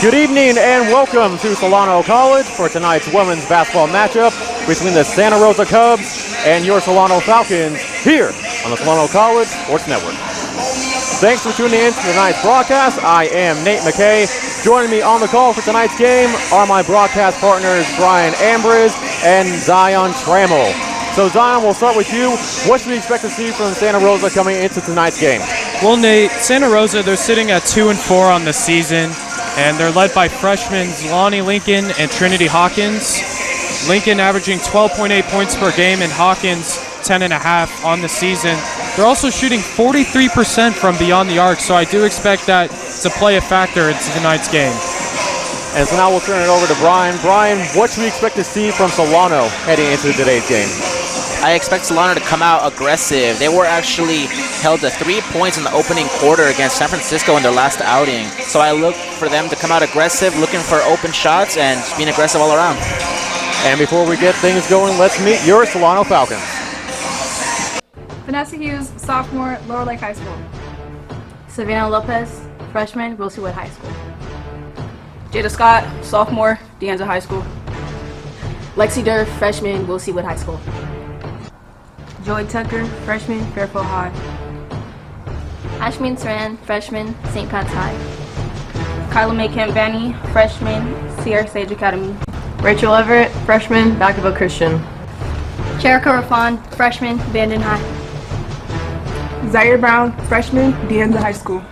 Good evening and welcome to Solano College for tonight's women's basketball matchup between the Santa Rosa Cubs and your Solano Falcons here on the Solano College Sports Network. Thanks for tuning in to tonight's broadcast. I am Nate McKay. Joining me on the call for tonight's game are my broadcast partners Brian Ambrose and Zion Trammell. So Zion, we'll start with you. What should we expect to see from Santa Rosa coming into tonight's game? Well, Nate, Santa Rosa, they're sitting at 2-4 on the season. And they're led by freshmen Lonnie Lincoln and Trinity Hawkins. Lincoln averaging 12.8 points per game and Hawkins 10.5 on the season. They're also shooting 43% from beyond the arc, so I do expect that to play a factor into tonight's game. And so now we'll turn it over to Brian. Brian, what should we expect to see from Solano heading into today's game? I expect Solano to come out aggressive. They were actually held to 3 points in the opening quarter against San Francisco in their last outing. So I look for them to come out aggressive, looking for open shots, and just being aggressive all around. And before we get things going, let's meet your Solano Falcons. Vanessa Hughes, sophomore, Lower Lake High School. Savannah Lopez, freshman, Wilseywood High School. Jada Scott, sophomore, De Anza High School. Lexi Durr, freshman, Wilseywood High School. Joy Tucker, freshman, Fairfield High. Ashmin Saran, freshman, St. Pat's High. Kyla May Kemp-Vanny, freshman, Sierra Sage Academy. Rachel Everett, freshman, Vacaville Christian. Cherika Rafan, freshman, Bandon High. Zaire Brown, freshman, De Anza High School.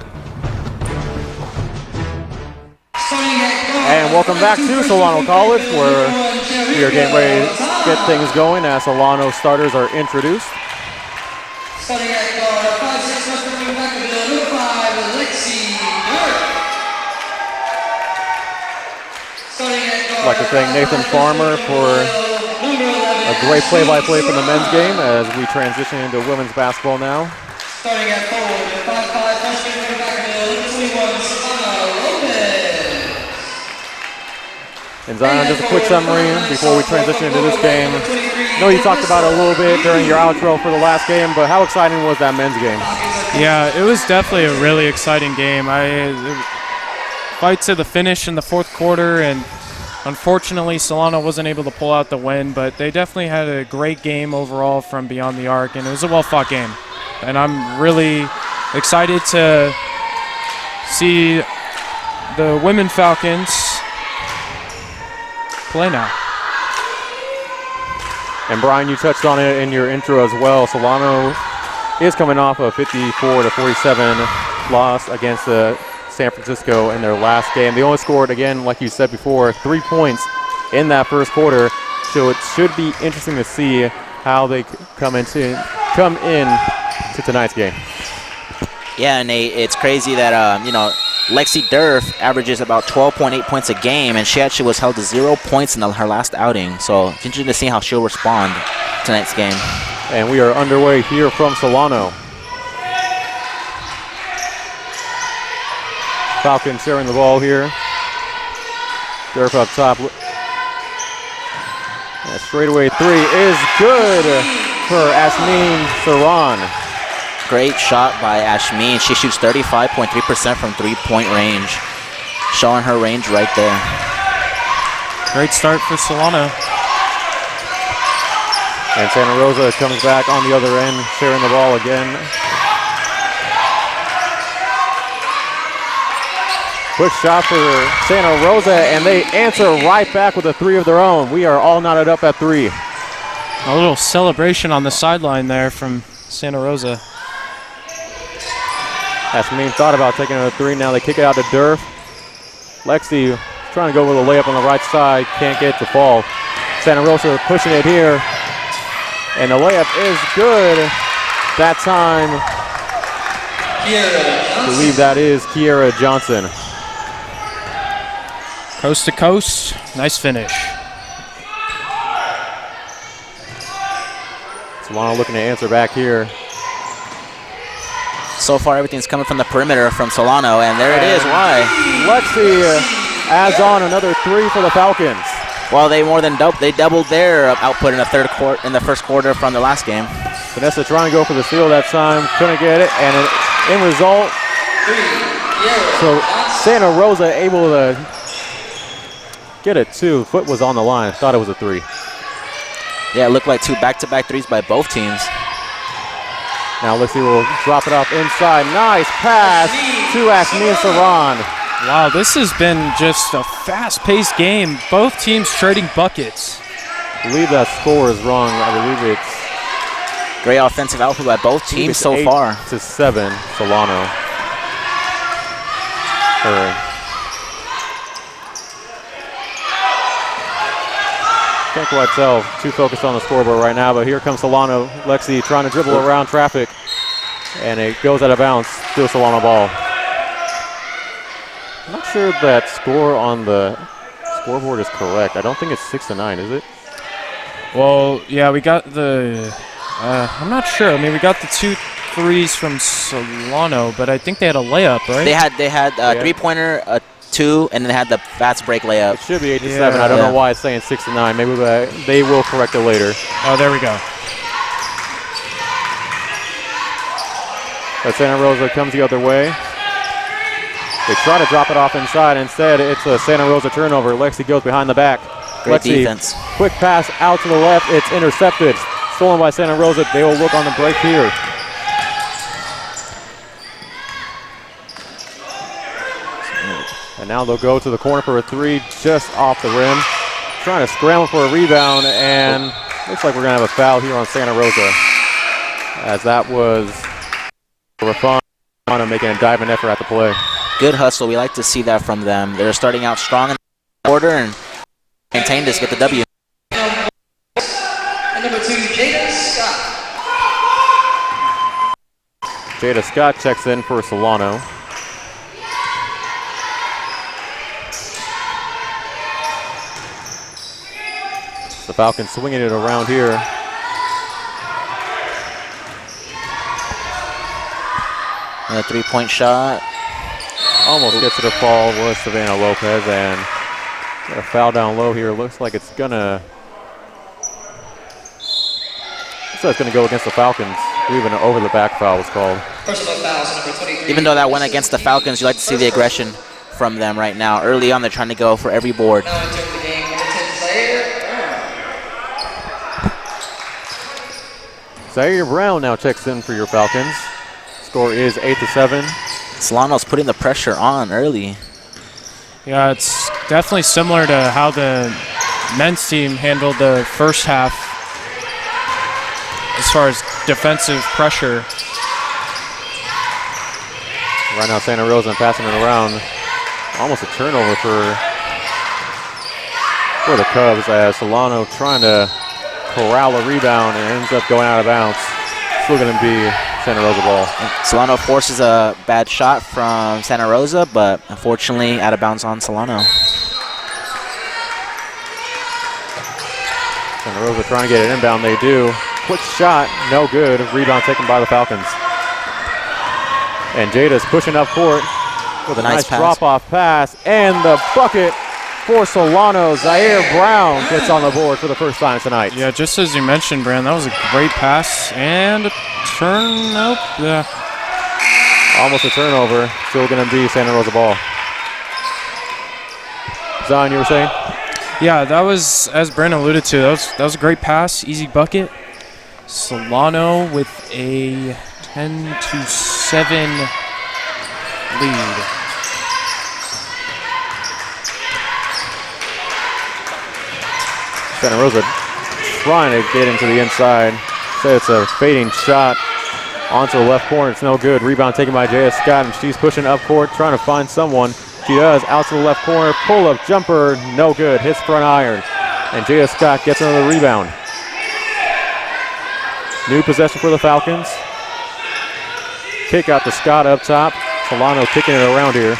And welcome back to Solano College, where we are getting ready to get things going as Solano starters are introduced. Starting at guard, 5'6" freshman from Vacaville, number 5, Lexi Durr. Starting at guard, I'd like to thank Nathan Farmer for a great play-by-play for the men's game as we transition into women's basketball now. Starting at forward, 5'5" freshman from Vacaville, number 21, Solano Lopez. And Zion, just a quick summary before we transition into this game. I know you talked about it a little bit during your outro for the last game, but how exciting was that men's game? Yeah, it was definitely a really exciting game. Fight to the finish in the fourth quarter, and unfortunately Solano wasn't able to pull out the win, but they definitely had a great game overall from beyond the arc, and it was a well-fought game. And I'm really excited to see the women Falcons play now. And Brian, you touched on it in your intro as well. Solano is coming off a 54-47 loss against San Francisco in their last game. They only scored, again, like you said before, 3 points in that first quarter. So it should be interesting to see how they come in to tonight's game. Yeah, Nate, it's crazy that, Lexi Durr averages about 12.8 points a game, and she actually was held to 0 points in her last outing. So it's interesting to see how she'll respond tonight's game. And we are underway here from Solano. Falcons sharing the ball here. Durf up top. And straightaway three is good for Ashmin Saran. Great shot by Ashmin. She shoots 35.3% from three-point range. Showing her range right there. Great start for Solano. And Santa Rosa comes back on the other end, sharing the ball again. Quick shot for Santa Rosa, and they answer right back with a three of their own. We are all knotted up at three. A little celebration on the sideline there from Santa Rosa. Ashmin thought about taking a three. Now they kick it out to Durf. Lexi trying to go with a layup on the right side. Can't get to fall. Santa Rosa pushing it here. And the layup is good. That time, I believe that is Kiera Johnson. Coast to coast. Nice finish. Solano looking to answer back here. So far, everything's coming from the perimeter from Solano, and there it is. Why? Lexi adds on another 3 for the Falcons. Well, they more than doubled their output in the first quarter from the last game. Vanessa trying to go for the steal that time, couldn't get it, and in result, so Santa Rosa able to get it 2. Foot was on the line. Thought it was a 3. Yeah, it looked like 2 back-to-back threes by both teams. Now Lexi will drop it off inside. Nice pass to Ashmin Saran. Wow, this has been just a fast-paced game. Both teams trading buckets. I believe that score is wrong. I believe it's Great offensive output by both teams so far. 8-7, Solano. Can't quite tell. Too focused on the scoreboard right now, but here comes Solano. Lexi trying to dribble around traffic, and it goes out of bounds. Still Solano ball. I'm not sure if that score on the scoreboard is correct. I don't think it's 6-9, is it? Well, yeah, we got the. I'm not sure. I mean, we got the 2 threes from Solano, but I think they had a layup, right? They had a three-pointer, a 2, and then they had the fast break layup. It should be 8-7. I don't know why it's saying 6-9. Maybe they will correct it later. Oh, there we go. But Santa Rosa comes the other way. They try to drop it off inside. Instead, it's a Santa Rosa turnover. Lexi goes behind the back. Great Lexi, defense. Quick pass out to the left. It's intercepted. Stolen by Santa Rosa. They will look on the break here. And now they'll go to the corner for a 3 just off the rim. Trying to scramble for a rebound, and looks like we're going to have a foul here on Santa Rosa, as that was Rafano making a diving effort at the play. Good hustle. We like to see that from them. They're starting out strong in the quarter and maintain this, get the W. And number 2, Jada Scott. Jada Scott checks in for Solano. The Falcons swinging it around here. And a 3-point shot. Almost gets to the fall was Savannah Lopez, and got a foul down low here. Looks like it's gonna go against the Falcons. I believe an over the back foul was called. Personal fouls, number 23. Even though that went against the Falcons, you like to see the aggression from them right now. Early on, they're trying to go for every board. Now entering the game, number 10 player. Zaire Brown now checks in for your Falcons. Score is 8-7. Solano's putting the pressure on early. Yeah, it's definitely similar to how the men's team handled the first half as far as defensive pressure. Right now, Santa Rosa passing it around. Almost a turnover for the Cubs, as Solano trying to corral a rebound and ends up going out of bounds. Still going to be Santa Rosa ball. Solano forces a bad shot from Santa Rosa, but unfortunately out of bounds on Solano. Santa Rosa trying to get it inbound. They do. Quick shot, no good. Rebound taken by the Falcons. And Jada's pushing up court with a nice drop-off pass, and the bucket for Solano. Zaire Brown gets on the board for the first time tonight. Yeah, just as you mentioned, Brand, that was a great pass and a turn. Nope. Yeah. Almost a turnover. Still going to be Santa Rosa ball. Zion, you were saying? Yeah, that was, as Brandon alluded to, that was a great pass, easy bucket. Solano with a 10-7 lead. Santa Rosa trying to get into the inside. So it's a fading shot onto the left corner. It's no good. Rebound taken by Jada Scott, and she's pushing up court, trying to find someone. She does. Out to the left corner. Pull-up jumper. No good. Hits front iron. And Jada Scott gets another rebound. New possession for the Falcons. Kick out to Scott up top. Solano kicking it around here.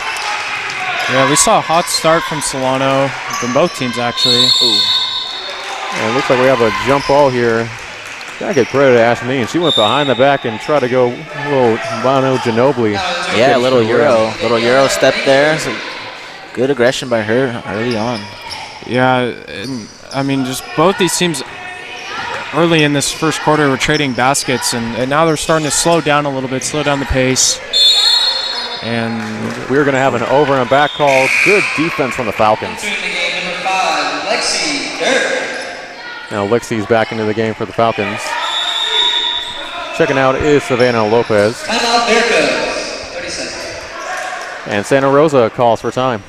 Yeah, we saw a hot start from Solano, from both teams actually. Ooh. And it looks like we have a jump ball here Gotta give credit to Ashmean. She went behind the back and tried to go a little Mono Ginobili. Yeah, a little Euro step there. So good aggression by her early on. Yeah, and, I mean, just both these teams early in this first quarter were trading baskets, and now they're starting to slow down a little bit, slow down the pace. And we're going to have an over and back call. Good defense from the Falcons. Number 5, Lexi Dirk. Now Lexi's back into the game for the Falcons. Checking out is Savannah Lopez. Timeout Bearcubs. 30 seconds. And Santa Rosa calls for time.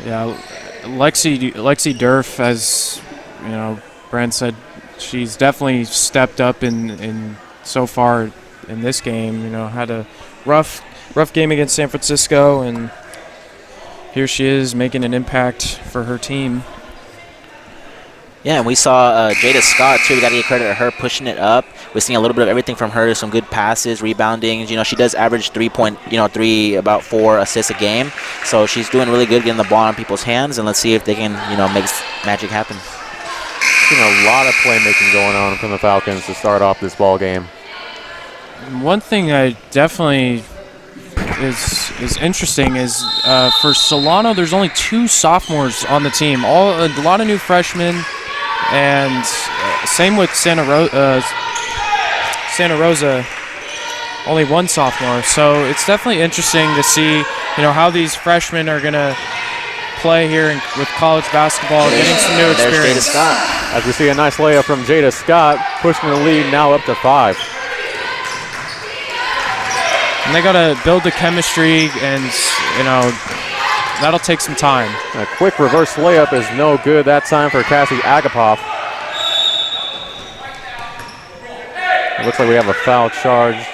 yeah, Lexi Durf, as you know, Brent said, she's definitely stepped up in so far in this game. You know, had a rough game against San Francisco, and here she is making an impact for her team. Yeah, and we saw Jada Scott too. We got to give credit to her pushing it up. We're seeing a little bit of everything from her. Some good passes, rebounding. You know, she does average about 4 assists a game. So she's doing really good getting the ball in people's hands. And let's see if they can, make magic happen. Seen a lot of playmaking going on from the Falcons to start off this ball game. One thing I definitely is interesting is for Solano, there's only 2 sophomores on the team. A lot of new freshmen, and same with Santa Rosa, only 1 sophomore. So it's definitely interesting to see, how these freshmen are gonna play here with college basketball, getting some new experience. There's Jada Scott. As we see a nice layup from Jada Scott, pushing the lead now up to 5. And they got to build the chemistry, and, that'll take some time. A quick reverse layup is no good that time for Cassie Agapoff. It looks like we have a foul charged.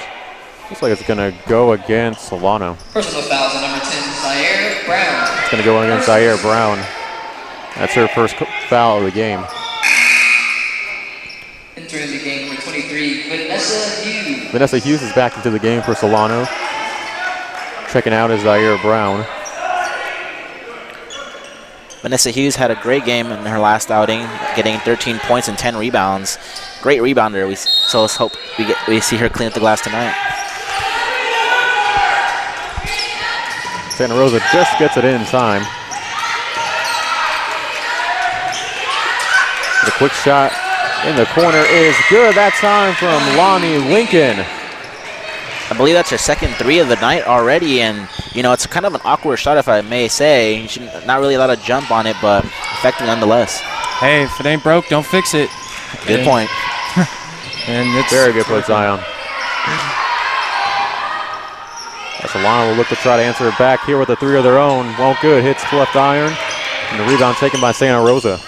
Looks like it's going to go against Solano. Personal fouls on number 10, Zaire Brown. It's going to go against Zaire Brown. That's her first foul of the game. Entering the game for 23, Vanessa Hughes. Vanessa Hughes is back into the game for Solano. Checking out is Zaire Brown. Vanessa Hughes had a great game in her last outing, getting 13 points and 10 rebounds. Great rebounder. So let's hope we see her clean up the glass tonight. Santa Rosa just gets it in time. The quick shot in the corner is good that time from Lonnie Lincoln. I believe that's her second 3 of the night already, and it's kind of an awkward shot, if I may say. Not really a lot of jump on it, but effective nonetheless. Hey, if it ain't broke, don't fix it. Good point. And it's very good play, Zion. Solano will look to try to answer it back here with a 3 of their own. Won't good, hits left iron, and the rebound taken by Santa Rosa.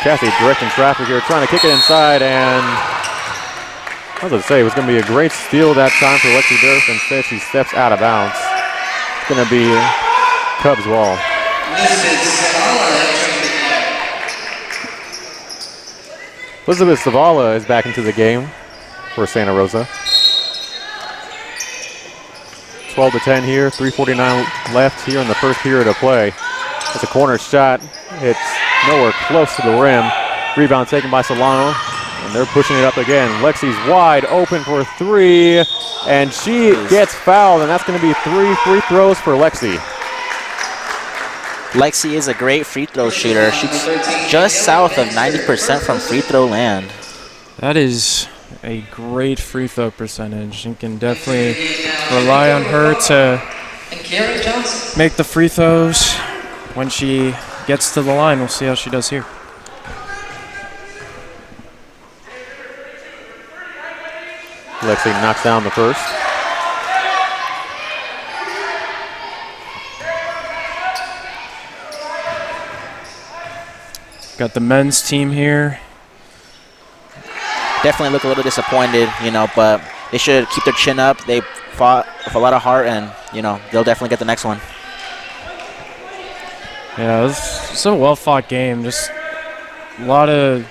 Cassie directing traffic here, trying to kick it inside, and I was going to say it was going to be a great steal that time for Lexi Durst. Instead, she steps out of bounds. It's going to be Cubs ball. Elizabeth Zavala is back into the game for Santa Rosa. 12-10 here, 3:49 left here in the first period of play. It's a corner shot. It's nowhere close to the rim. Rebound taken by Solano, and they're pushing it up again. Lexi's wide open for 3, and she gets fouled, and that's going to be 3 free throws for Lexi. Lexi is a great free throw shooter. She's just south of 90% from free throw land. That is a great free throw percentage. You can definitely rely on her to make the free throws when she gets to the line. We'll see how she does here. Lexi knocks down the first. Got the men's team here. Definitely look a little disappointed, but they should keep their chin up. They fought with a lot of heart, and, they'll definitely get the next one. Yeah, it's a well-fought game. Just a lot of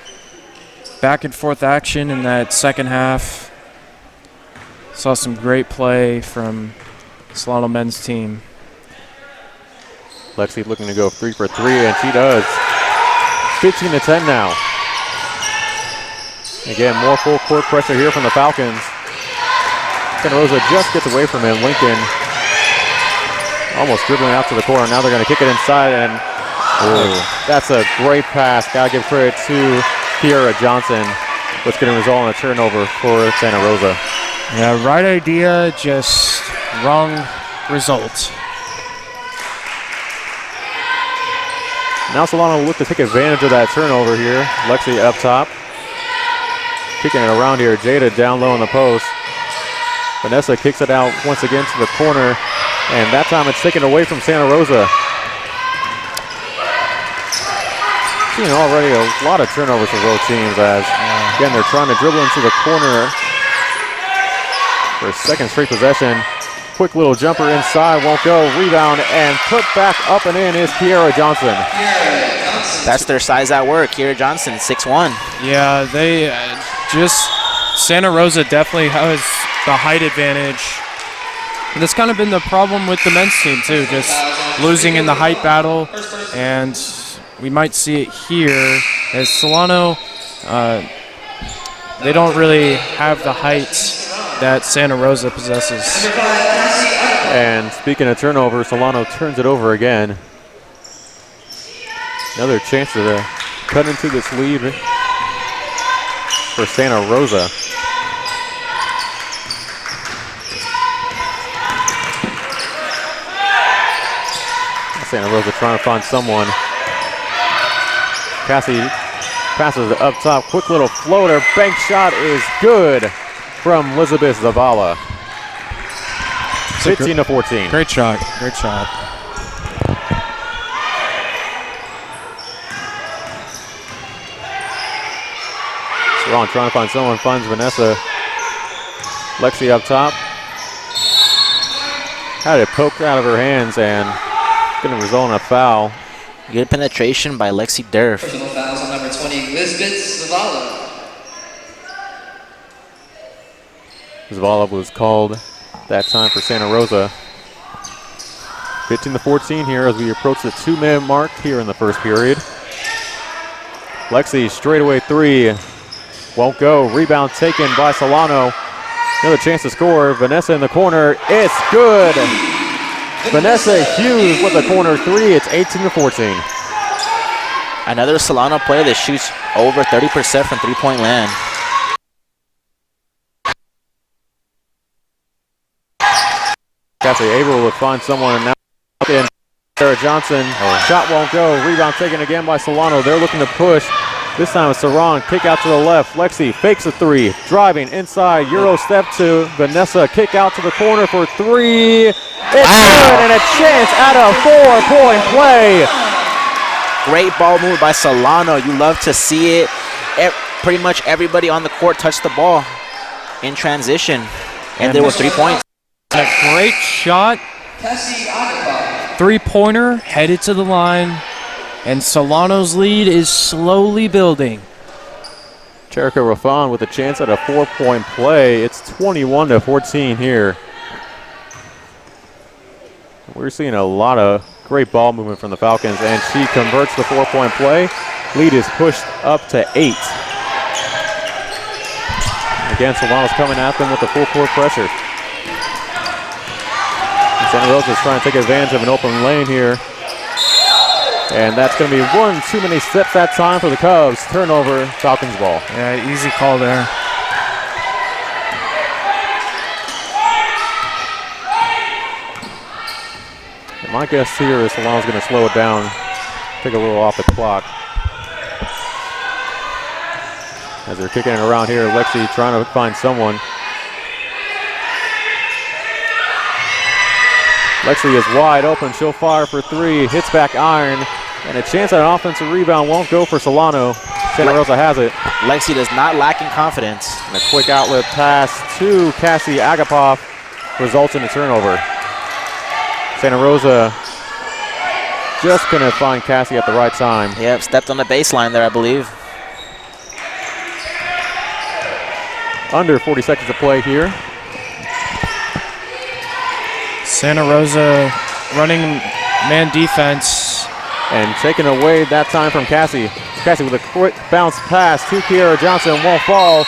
back-and-forth action in that second half. Saw some great play from Solano men's team. Lexi looking to go 3 for 3, and she does. 15-10 now. Again, more full court pressure here from the Falcons. Santa Rosa just gets away from him. Lincoln almost dribbling out to the corner. Now they're going to kick it inside, and that's a great pass. Got to give credit to Kiera Johnson. What's going to result in a turnover for Santa Rosa. Yeah, right idea, just wrong result. Now Solano will look to take advantage of that turnover here. Lexi up top. Kicking it around here. Jada down low in the post. Vanessa kicks it out once again to the corner. And that time it's taken away from Santa Rosa. Seeing already a lot of turnovers for both teams as, again, they're trying to dribble into the corner for a second straight possession. Quick little jumper inside, won't go. Rebound and put back up and in is Kiera Johnson. That's their size at work. Kiera Johnson, 6'1". Yeah, they Santa Rosa definitely has the height advantage. And that's kind of been the problem with the men's team too, just losing in the height battle. And we might see it here as Solano, they don't really have the height that Santa Rosa possesses. And speaking of turnover, Solano turns it over again. Another chance to cut into this lead for Santa Rosa. Santa Rosa trying to find someone. Cassie passes it up top. Quick little floater. Bank shot is good from Elizabeth Zavala. 15-14. Great shot. Great shot. Ron trying to find someone. Finds Vanessa. Lexi up top. Had it poked out of her hands and going to result in a foul. Good penetration by Lexi Durf. Personal fouls on number 20, Elizabeth Zavala. Zavala was called that time for Santa Rosa. 15-14 here as we approach the 2-minute mark here in the first period. Lexi straightaway 3. Won't go. Rebound taken by Solano. Another chance to score. Vanessa in the corner. It's good. Vanessa Hughes with a corner 3. It's 18-14. Another Solano player that shoots over 30% from three-point land. Cassie able to find someone and now in Sarah Johnson. Shot won't go. Rebound taken again by Solano. They're looking to push. This time it's Saran. Kick out to the left. Lexi fakes a 3. Driving inside. Euro step to Vanessa. Kick out to the corner for 3. It's good and a chance at a 4-point play. Great ball move by Solano. You love to see it. Pretty much everybody on the court touched the ball in transition. And there was 3 points. A great shot. Three-pointer headed to the line. And Solano's lead is slowly building. Cherika Rafan with a chance at a 4-point play. It's 21-14 here. We're seeing a lot of great ball movement from the Falcons, and she converts the 4-point play. Lead is pushed up to 8. Again, Solano's coming at them with the full court pressure. And Santa Rosa's trying to take advantage of an open lane here. And that's going to be one too many steps that time for the Cubs. Turnover, Falcons ball. Yeah, easy call there. And my guess here is Solano's going to slow it down, take a little off the clock. As they're kicking it around here, Lexi trying to find someone. Lexi is wide open. She'll fire for 3. Hits back iron. And a chance at an offensive rebound won't go for Solano. Santa Rosa has it. Lexi does not lack in confidence. And a quick outlet pass to Cassie Agapoff results in a turnover. Santa Rosa just couldn't find Cassie at the right time. Yep, stepped on the baseline there, I believe. Under 40 seconds to play here. Santa Rosa running man defense. And taken away that time from Cassie. Cassie with a quick bounce pass to Kiara Johnson, won't fall.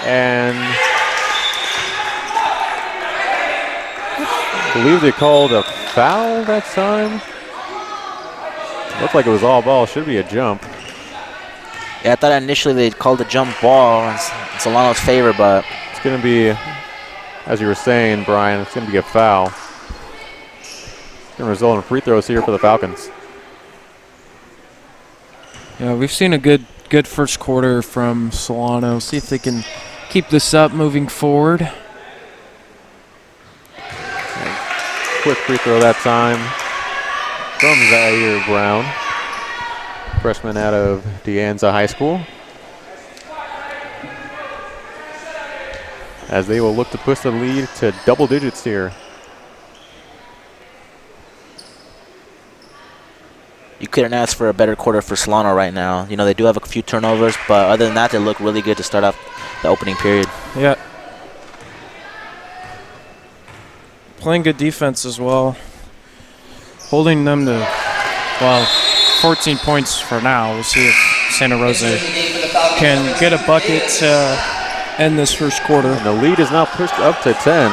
And I believe they called a foul that time. Looked like it was all ball, should be a jump. Yeah, I thought initially they called a jump ball in Solano's favor, but it's going to be, as you were saying, Brian, it's going to be a foul. It's going to result in free throws here for the Falcons. Yeah, we've seen a good first quarter from Solano. See if they can keep this up moving forward. And quick free throw that time from Zaire Brown, freshman out of De Anza High School. As they will look to push the lead to double digits here. you couldn't ask for a better quarter for Solano right now. You know, they do have a few turnovers, but other than that, they look really good to start off the opening period. Yeah. Playing good defense as well. Holding them to, well, 14 points for now. We'll see if Santa Rosa can get a bucket to end this first quarter. And the lead is now pushed up to 10.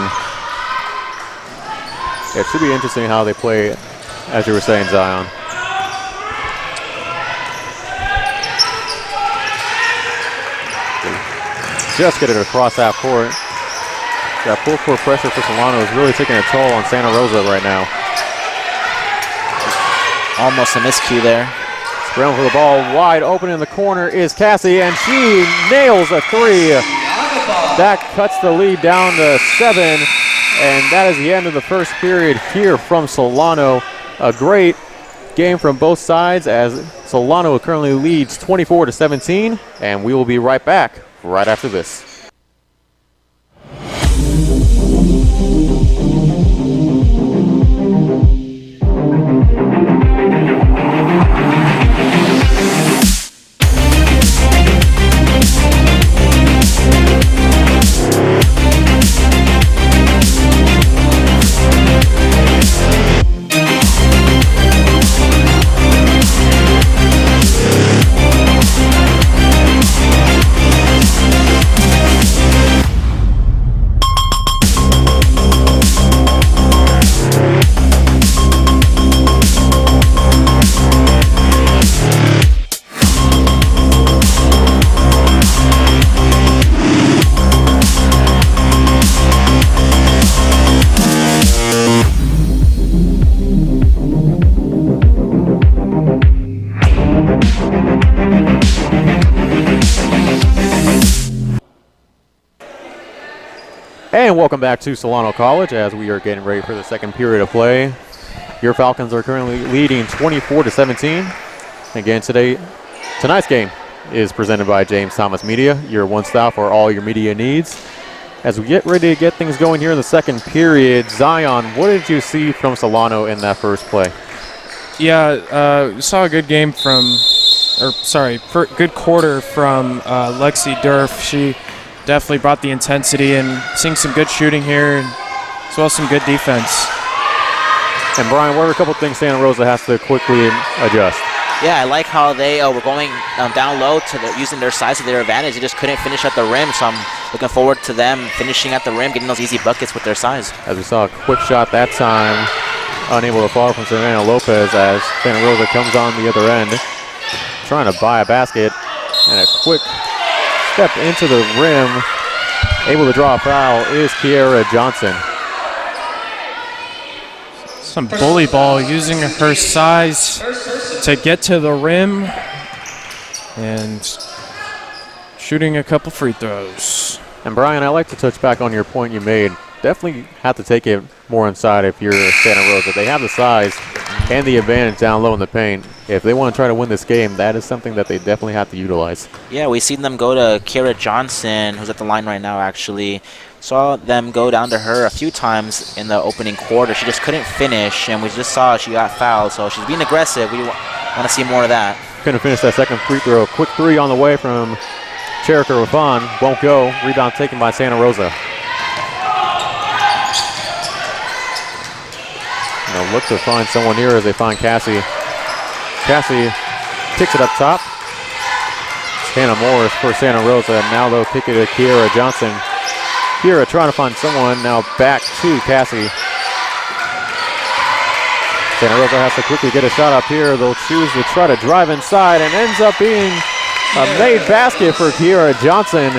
It should be interesting how they play, as you were saying, Zion. Just get it across half court. That full court pressure for Solano is really taking a toll on Santa Rosa right now. Almost a miscue there. Scramble for the ball, wide open in the corner is Cassie, and she nails a three. That cuts the lead down to 7, and that is the end of the first period here from Solano. A great game from both sides as Solano currently leads 24-17, and we will be right back right after this. And welcome back to Solano College as we are getting ready for the second period of play. Your Falcons are currently leading 24-17. Again, tonight's game is presented by James Thomas Media, your one stop for all your media needs. As we get ready to get things going here in the second period, Zion, what did you see from Solano in that first play? Yeah, we saw a good game good quarter from Lexi Durf. She definitely brought the intensity and seeing some good shooting here, and as well as some good defense. And Brian, what are a couple things Santa Rosa has to quickly adjust? Yeah, I like how they were going down low using their size to their advantage. They just couldn't finish at the rim, so I'm looking forward to them finishing at the rim, getting those easy buckets with their size. As we saw a quick shot that time, unable to fall from Savannah Lopez as Santa Rosa comes on the other end, trying to buy a basket, and a quick step into the rim, able to draw a foul, is Kiara Johnson. Some bully ball, using her size to get to the rim and shooting a couple free throws. And Brian, I'd like to touch back on your point you made. Definitely have to take it more inside if you're Santa Rosa. They have the size and the advantage down low in the paint. If they want to try to win this game, that is something that they definitely have to utilize. Yeah, we've seen them go to Kiara Johnson, who's at the line right now actually. Saw them go down to her a few times in the opening quarter. She just couldn't finish, and we just saw she got fouled, so she's being aggressive. We want to see more of that. Couldn't finish that second free throw. Quick three on the way from Cherika Rafan. Won't go. Rebound taken by Santa Rosa. And they'll look to find someone here as they find Cassie. Cassie kicks it up top. Hannah Morris for Santa Rosa. Now they'll kick it to Kiera Johnson. Kiera trying to find someone. Now back to Cassie. Santa Rosa has to quickly get a shot up here. They'll choose to try to drive inside and ends up being a made basket for Kiera Johnson.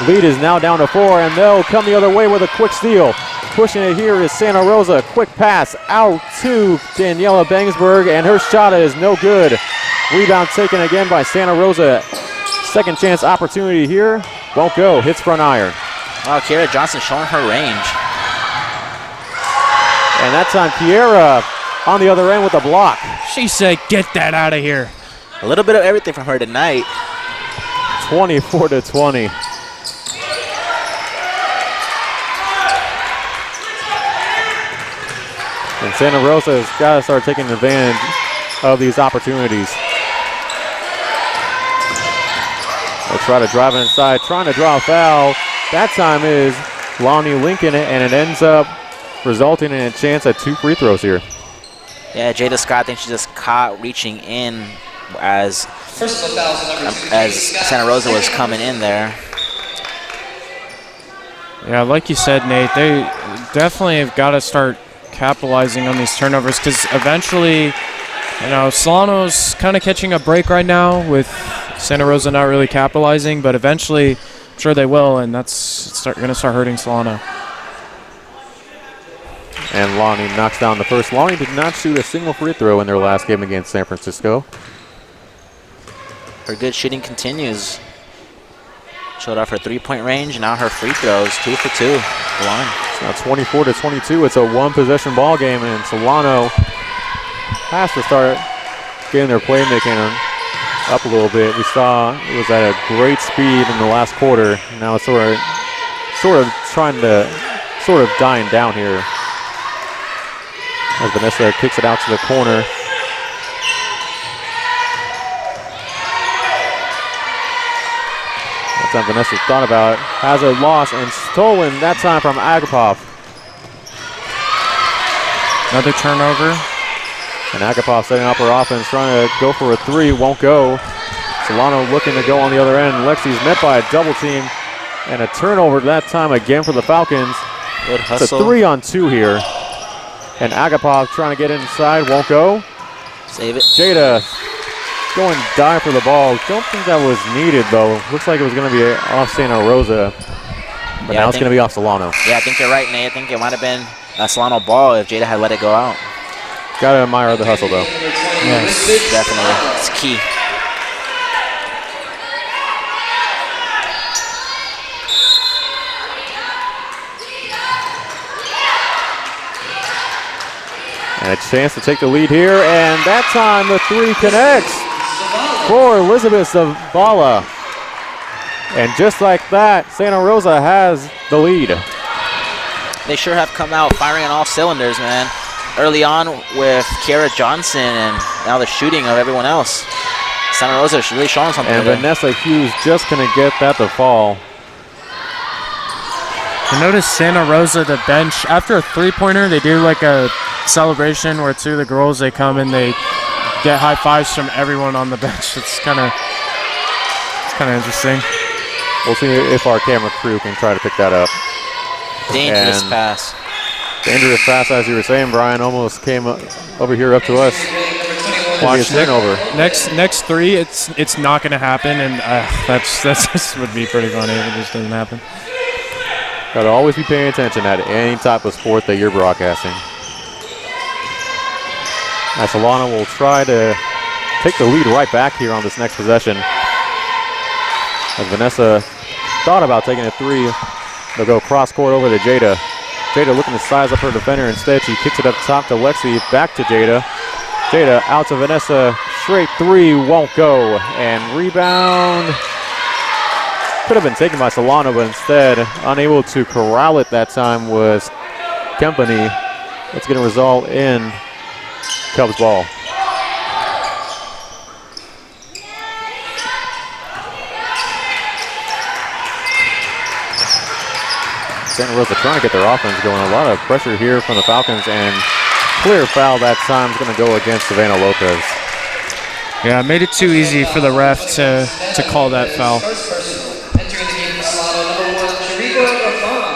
Lead is now down to 4, and they'll come the other way with a quick steal. Pushing it here is Santa Rosa. Quick pass out to Daniela Bangsberg, and her shot is no good. Rebound taken again by Santa Rosa. Second chance opportunity here. Won't go. Hits front iron. Wow, Kiera Johnson showing her range. And that time Kiera on the other end with a block. She said, get that out of here. A little bit of everything from her tonight. 24-20. And Santa Rosa has got to start taking advantage of these opportunities. They'll try to drive it inside, trying to draw a foul. That time is Lonnie Lincoln, and it ends up resulting in a chance at 2 free throws here. Yeah, Jada Scott, I think she just caught reaching in as Santa Rosa was coming in there. Yeah, like you said, Nate, they definitely have got to start capitalizing on these turnovers, because eventually, you know, Solano's kind of catching a break right now with Santa Rosa not really capitalizing, but eventually I'm sure they will, and that's going to start hurting Solano. And Lonnie knocks down the first. Lonnie did not shoot a single free throw in their last game against San Francisco. Her good shooting continues. Showed off her 3-point range, and now her free throws, 2 for 2. Line. It's now 24-22. It's a 1-possession ball game, and Solano has to start getting their playmaking up a little bit. We saw it was at a great speed in the last quarter. Now it's sort of dying down here as Vanessa kicks it out to the corner. That time Vanessa thought about it, has a loss and stolen that time from Agapov. Another turnover. And Agapov setting up her offense, trying to go for a 3, won't go. Solano looking to go on the other end. Lexi's met by a double team and a turnover that time again for the Falcons. Good It's a hustle. 3-on-2 here. And Agapov trying to get inside, won't go. Save it. Jada going dive for the ball. Don't think that was needed though. Looks like it was going to be off Santa Rosa, but Yeah, now it's going to be off Solano. Yeah, I think you're right, Nate. I think it might have been a Solano ball if Jada had let it go out. Gotta admire the hustle though. Yes. Definitely. It's key. And a chance to take the lead here, and that time the 3 connects for Elizabeth Zavala. And just like that, Santa Rosa has the lead. They sure have come out firing on all cylinders, man. Early on with Kiera Johnson, and now the shooting of everyone else. Santa Rosa is really showing something. And today. Vanessa Hughes just going to get that to fall. You notice Santa Rosa, the bench, after a 3-pointer, they do like a celebration where 2 of the girls, they come and they get high fives from everyone on the bench. It's kind of interesting. We'll see if our camera crew can try to pick that up. Dangerous And pass. dangerous pass, as you were saying, Brian, almost came over here up to us. Watch turnover. Next 3, it's not going to happen, and that's just would be pretty funny if it just doesn't happen. Got to always be paying attention at any type of sport that you're broadcasting. Now Solano will try to take the lead right back here on this next possession. As Vanessa thought about taking a 3, they'll go cross court over to Jada. Jada looking to size up her defender. Instead, she kicks it up top to Lexi, back to Jada. Jada out to Vanessa, straight 3, won't go. And rebound could have been taken by Solano, but instead unable to corral it that time was Kempany. It's going to result in Cubs ball. Santa Rosa trying to get their offense going. A lot of pressure here from the Falcons, and clear foul that time is going to go against Savannah Lopez. Yeah, made it too easy for the ref to call that foul. First person entering the game for Solano, number 1, Chirico Rafan.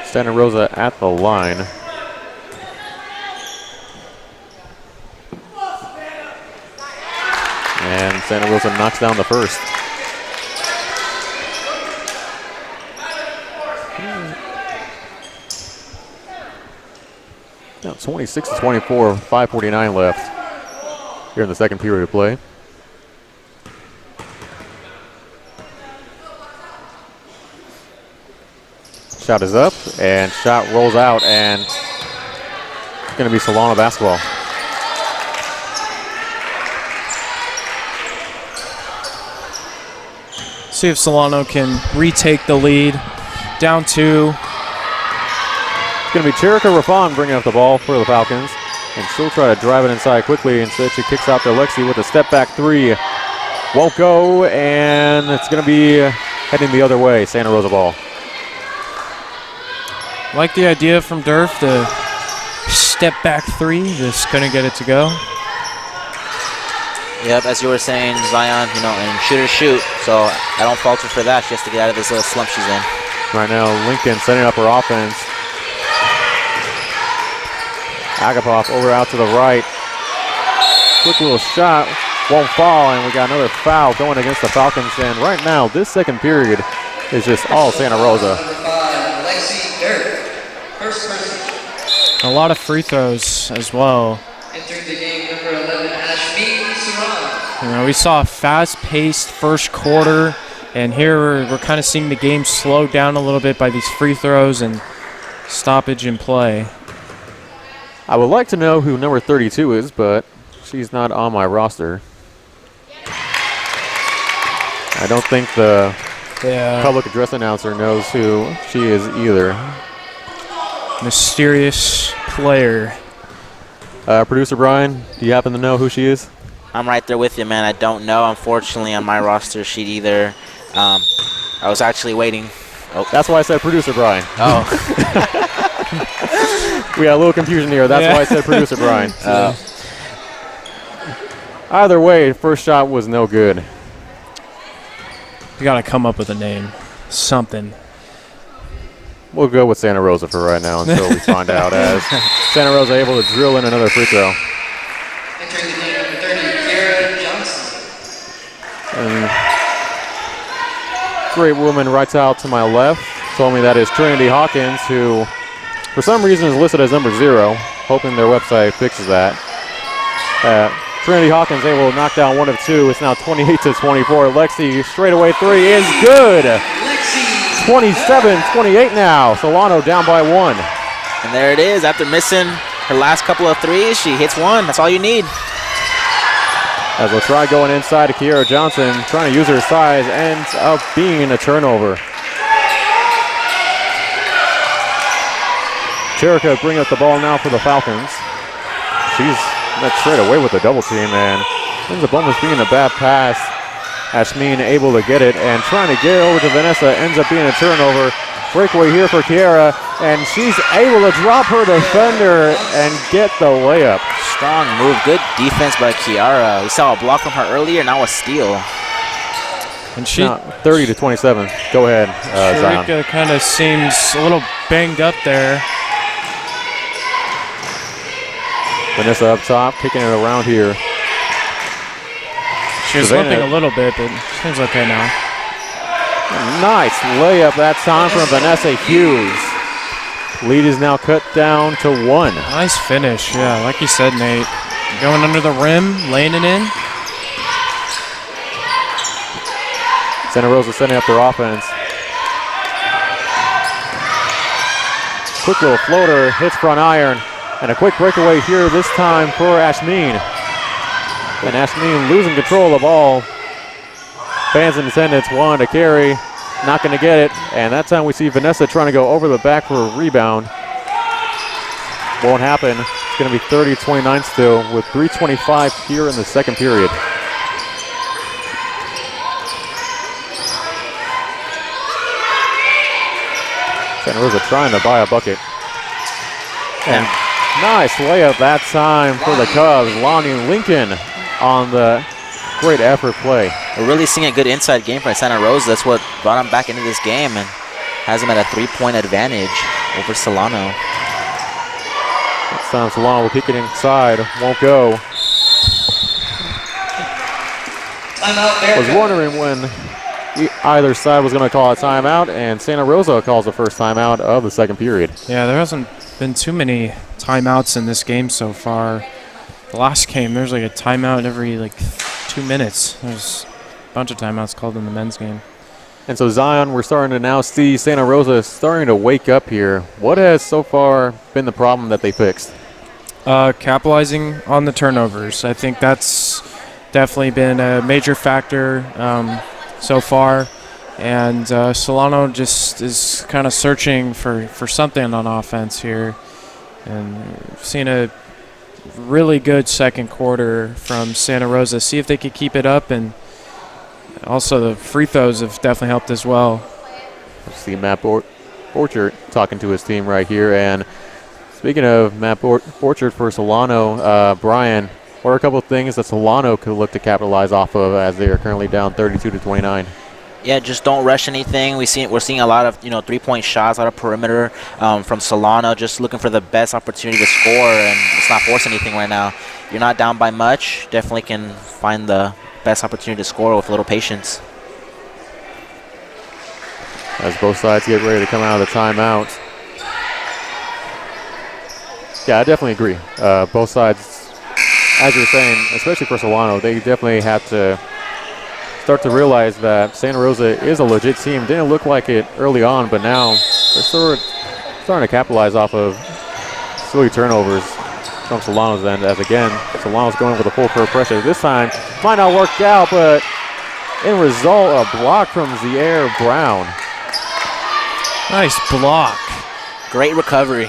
Santa Rosa at the line. And Santa Rosa knocks down the first. Now 26-24, 5:49 left here in the second period of play. Shot is up, and shot rolls out, and it's going to be Solano basketball. See if Solano can retake the lead. Down 2. It's going to be Chirico Rafan bringing up the ball for the Falcons, and she'll try to drive it inside quickly. Instead, she kicks out to Lexi with a step back 3. Won't go, and it's going to be heading the other way. Santa Rosa ball. Like the idea from Durf, the step back 3, just couldn't get it to go. Yep, as you were saying, Zion, and shoot. So I don't fault her for that. She has to get out of this little slump she's in. Right now, Lincoln setting up her offense. Agapov over out to the right. Quick little shot, won't fall, and we got another foul going against the Falcons. And right now, this second period is just all Santa Rosa. Number 5, Lexi Dirk. First person. A lot of free throws as well. Entering the game, number 11, Ashmi Saran. We saw a fast-paced first quarter, and here we're kind of seeing the game slow down a little bit by these free throws and stoppage in play. I would like to know who number 32 is, but she's not on my roster. I don't think the public address announcer knows who she is either. Mysterious player. Producer Brian, do you happen to know who she is? I'm right there with you, man. I don't know, unfortunately, on my roster sheet either. I was actually waiting. Oh. That's why I said Producer Brian. Oh. We had a little confusion here. That's why I said Producer Brian. Either way, first shot was no good. You got to come up with a name. Something. We'll go with Santa Rosa for right now until we find out, as Santa Rosa able to drill in another free throw. Entering the game, number 30, Kiera Johnson. And great woman right out to my left told me that is Trinity Hawkins, who for some reason is listed as number 0, hoping their website fixes that. Trinity Hawkins able to knock down 1 of 2. It's now 28-24. Lexi straightaway 3 is good. 27-28 now. Solano down by 1. And there it is. After missing her last couple of threes, she hits 1. That's all you need. As we'll try going inside to Kiera Johnson, trying to use her size, ends up being a turnover. Chirico bring up the ball now for the Falcons. She's met straight away with the double team, and ends up almost being a bad pass. Ashmin able to get it, and trying to get over to Vanessa, ends up being a turnover. Breakaway here for Kiera, and she's able to drop her defender and get the layup. Strong move. Good defense by Kiara. We saw a block from her earlier, now a steal. And she 30-27. Go ahead, Zion. Chirico kind of seems a little banged up there. Vanessa up top, kicking it around here. She was limping a little bit, but seems okay now. Nice layup that time from Vanessa Hughes. Lead is now cut down to 1. Nice finish, yeah, like you said, Nate. Going under the rim, laying it in. Santa Rosa setting up their offense. Quick little floater, hits front iron. And a quick breakaway here this time for Ashmin. And Ashmin losing control of the ball. Fans in attendance wanted to carry. Not going to get it. And that time we see Vanessa trying to go over the back for a rebound. Won't happen. It's going to be 30-29 still with 3:25 here in the second period. Santa Rosa trying to buy a bucket. And nice layup that time for the Cubs. Lonnie Lincoln on the great effort play. We're really seeing a good inside game from Santa Rosa. That's what brought them back into this game and has them at a 3-point advantage over Solano. This time Solano will kick it inside. Won't go. Was wondering when either side was going to call a timeout, and Santa Rosa calls the first timeout of the second period. Yeah, there hasn't been too many timeouts in this game so far. The last game, there's like a timeout every like 2 minutes. There's a bunch of timeouts called in the men's game. And so Zion, we're starting to now see Santa Rosa starting to wake up here. What has so far been the problem that they fixed? Capitalizing on the turnovers. I think that's definitely been a major factor so far. And Solano just is kind of searching for something on offense here. And we've seen a really good second quarter from Santa Rosa. See if they could keep it up, and also the free throws have definitely helped as well. See Matt Borchert talking to his team right here. And speaking of Matt Borchert for Solano, Brian, what are a couple of things that Solano could look to capitalize off of as they are currently down 32-29? Yeah, just don't rush anything. We're seeing a lot of 3-point shots, a lot of perimeter from Solano, just looking for the best opportunity to score, and let's not force anything right now. You're not down by much. Definitely can find the best opportunity to score with a little patience. As both sides get ready to come out of the timeout. Yeah, I definitely agree. Both sides, as you're saying, especially for Solano, they definitely have to start to realize that Santa Rosa is a legit team. Didn't look like it early on, but now they're starting to capitalize off of silly turnovers from Solano's end, as again, Solano's going with a full court pressure. This time, might not work out, but in result, a block from Zaire Brown. Nice block. Great recovery.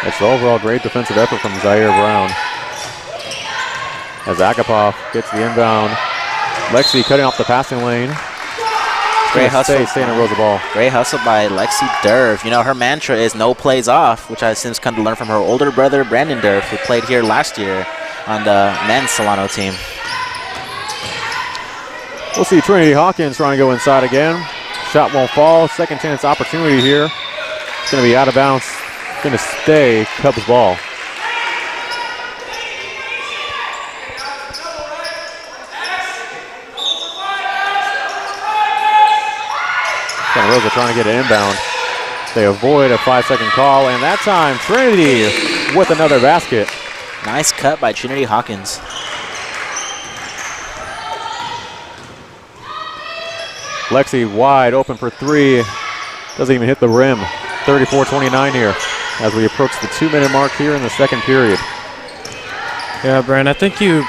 It's the overall great defensive effort from Zaire Brown. As Agapov gets the inbound. Lexi cutting off the passing lane. Great hustle. Santa Rosa ball. Great hustle by Lexi Durf. Her mantra is no plays off, which I've since come to learn from her older brother, Brandon Durf, who played here last year on the men's Solano team. We'll see Trinity Hawkins trying to go inside again. Shot won't fall. Second chance opportunity here. It's going to be out of bounds. Going to stay Cubs ball. Santa Rosa trying to get an inbound. They avoid a 5-second call, and that time Trinity with another basket. Nice cut by Trinity Hawkins. Lexi wide open for three. Doesn't even hit the rim. 34-29 here as we approach the 2-minute mark here in the second period. Yeah, Brian, I think you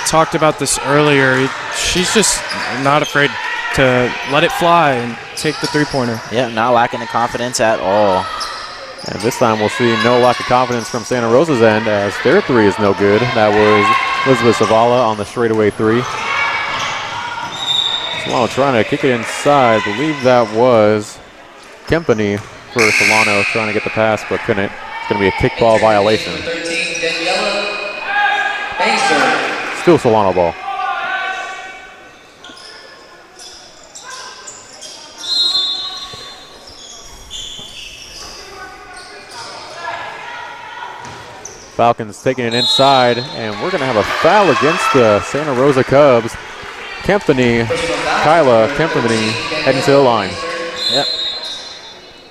talked about this earlier. She's just not afraid to let it fly and take the three-pointer. Yeah, not lacking the confidence at all. And this time we'll see no lack of confidence from Santa Rosa's end as their three is no good. That was Elizabeth Zavala on the straightaway three. Solano trying to kick it inside. I believe that was Kempany for Solano trying to get the pass, but couldn't. It's going to be a kickball violation. Still Solano ball. Falcons taking it inside, and we're going to have a foul against the Santa Rosa Cubs. Kyla Kempany heading to the line. Yep.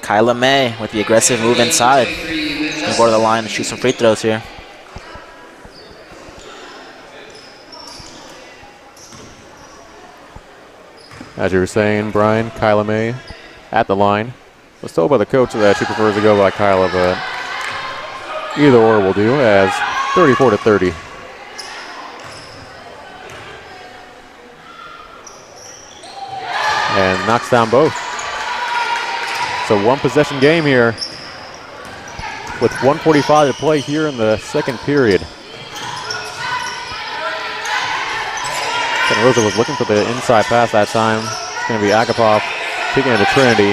Kyla May with the aggressive move inside. She's going to go to the line and shoot some free throws here. As you were saying, Brian, Kyla May at the line. Was told by the coach that she prefers to go by Kyla, but either or will do as 34-30. And knocks down both. So one possession game here with 1:45 to play here in the second period. Santa Rosa was looking for the inside pass that time. going to be Agapov kicking it to Trinity.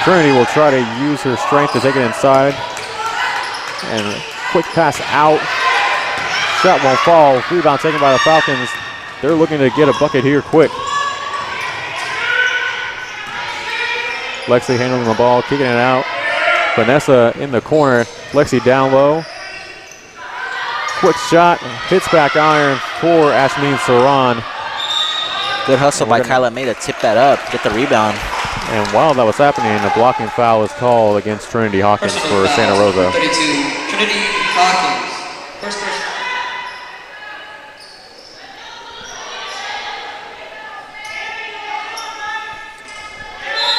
Trinity will try to use her strength to take it inside. And quick pass out. Shot won't fall. Rebound taken by the Falcons. They're looking to get a bucket here quick. Lexi handling the ball, kicking it out. Vanessa in the corner. Lexi down low. Quick shot. Hits back iron for Ashmin Saran. Good hustle by Kyla May to tip that up, get the rebound. And while that was happening, a blocking foul is called against Trinity Hawkins for Santa Rosa. 32, Trinity Hawkins. First person.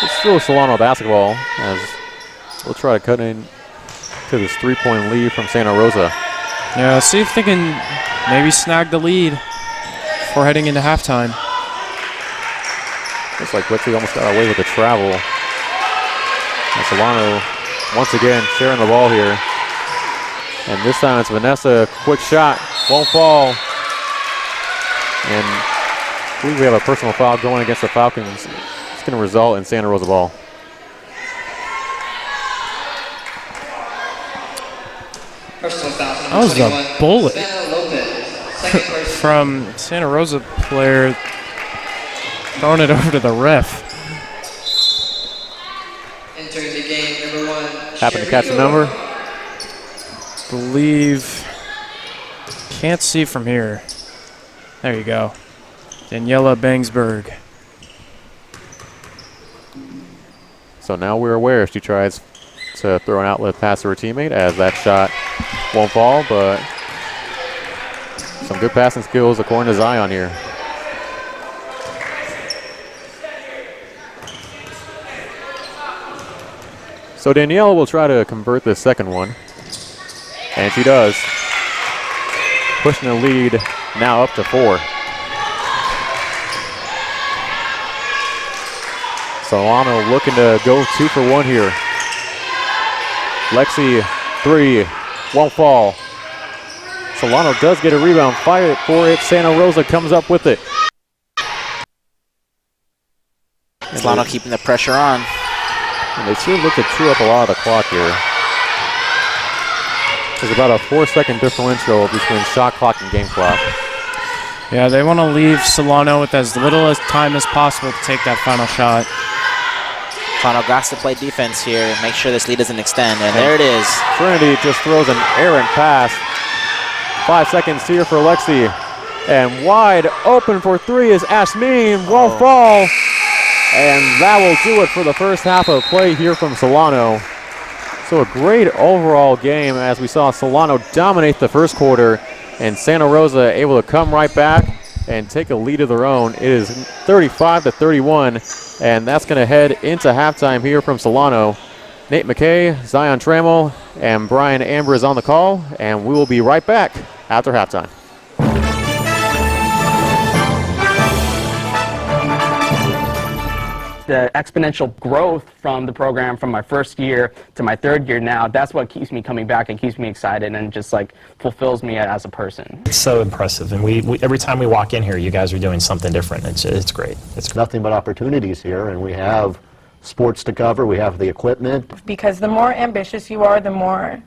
It's still Solano basketball as we'll try to cut in to this 3-point lead from Santa Rosa. Yeah, see if they can maybe snag the lead before heading into halftime. Looks like Lexi almost got away with the travel. And Solano once again sharing the ball here. And this time it's Vanessa, quick shot, won't fall. And I believe we have a personal foul going against the Falcons. It's going to result in Santa Rosa ball. Personal foul. That was a bullet Second person. from Santa Rosa player throwing it over to the ref. Entering the game, number 1. Happened to catch the number. Believe, can't see from here. There you go. Daniela Bangsberg. So now we're aware she tries to throw an outlet pass to her teammate as that shot won't fall, but some good passing skills according to Zion here. So Danielle will try to convert this second one, and she does. Pushing the lead now up to 4. Solano looking to go 2 for 1 here. Lexi, 3, won't fall. Solano does get a rebound, fight for it. Santa Rosa comes up with it. Solano keeping the pressure on. And they sure look to chew up a lot of the clock here. There's about a 4-second differential between shot clock and game clock. Yeah, they want to leave Solano with as little as time as possible to take that final shot. Solano got to play defense here, make sure this lead doesn't extend, and there it is. Trinity just throws an errant pass. 5 seconds here for Lexi. And wide open for 3 is Ashmin, won't fall. And that will do it for the first half of play here from Solano. So a great overall game as we saw Solano dominate the first quarter and Santa Rosa able to come right back and take a lead of their own. It is 35-31, and that's going to head into halftime here from Solano. Nate McKay, Zion Trammell, and Brian Amber is on the call, and we will be right back after halftime. The exponential growth from the program from my first year to my third year now, that's what keeps me coming back and keeps me excited and just like fulfills me as a person. It's so impressive, and we every time we walk in here, you guys are doing something different. It's great. It's nothing but opportunities here, and we have sports to cover, we have the equipment. Because the more ambitious you are, the more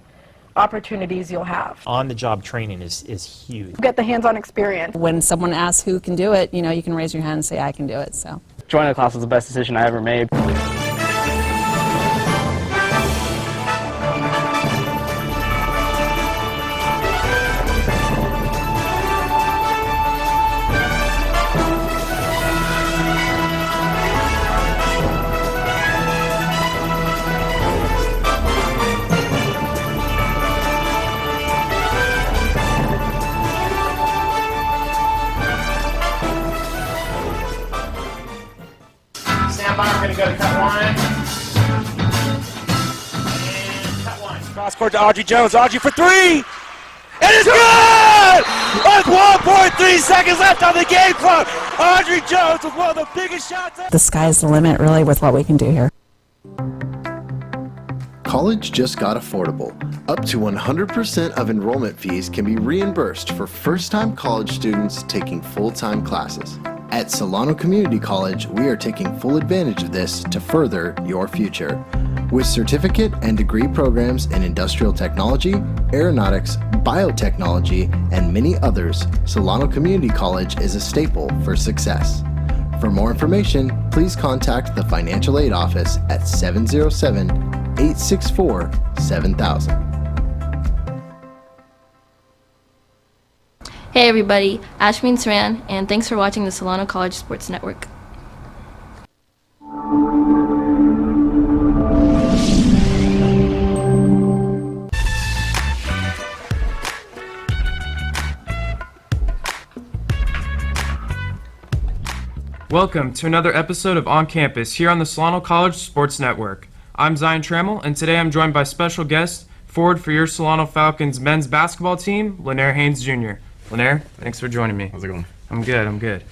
opportunities you'll have. On-the-job training is huge. You get the hands-on experience. When someone asks who can do it, you know, you can raise your hand and say, I can do it, so. Joining the class was the best decision I ever made. Going to go to cut 1. And cut 1. Cross court to Audrey Jones. Audrey for 3. It is good! With 1.3 seconds left on the game clock. Audrey Jones with one of the biggest shots. The sky's the limit, really, with what we can do here. College just got affordable. Up to 100% of enrollment fees can be reimbursed for first-time college students taking full-time classes. At Solano Community College, we are taking full advantage of this to further your future. With certificate and degree programs in industrial technology, aeronautics, biotechnology, and many others, Solano Community College is a staple for success. For more information, please contact the Financial Aid Office at 707-864-7000. Hey everybody, Ashmin Saran, and thanks for watching the Solano College Sports Network. Welcome to another episode of On Campus here on the Solano College Sports Network. I'm Zion Trammell, and today I'm joined by special guest, forward for your Solano Falcons men's basketball team, Lanier Haynes Jr. Lanier, thanks for joining me. How's it going? I'm good.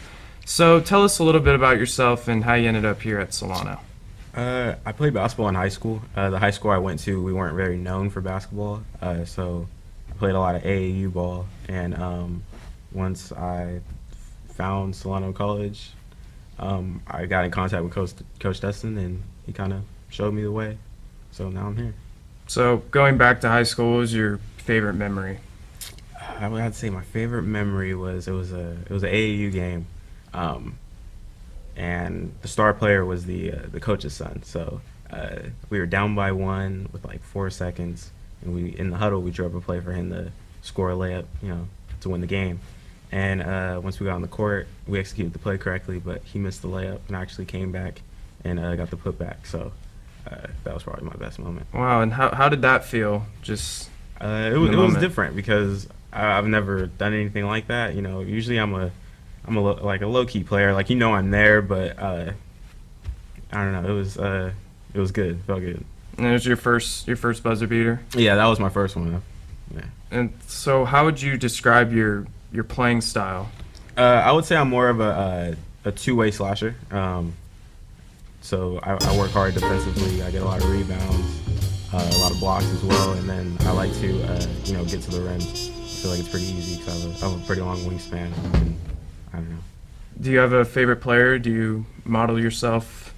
So tell us a little bit about yourself and how you ended up here at Solano. I played basketball in high school. The high school I went to, we weren't very known for basketball, so I played a lot of AAU ball. And once I found Solano College, I got in contact with Coach Dustin, and he kind of showed me the way. So now I'm here. So going back to high school, what was your favorite memory? I would have to say my favorite memory was it was an AAU game, and the star player was the coach's son. So we were down by 1 with like 4 seconds, and we in the huddle we drew up a play for him to score a layup, to win the game. And once we got on the court, we executed the play correctly, but he missed the layup and actually came back and got the putback. So that was probably my best moment. Wow, and how did that feel? Just it was different because I've never done anything like that. Usually I'm a low key player. Like I'm there, but I don't know. It was good. It felt good. And it was your first buzzer beater? Yeah, that was my first one. Yeah. And so how would you describe your playing style? I would say I'm more of a two-way slasher. So I work hard defensively. I get a lot of rebounds, a lot of blocks as well, and then I like to get to the rim. I feel like it's pretty easy because I have a pretty long wingspan. And I don't know. Do you have a favorite player? Do you model yourself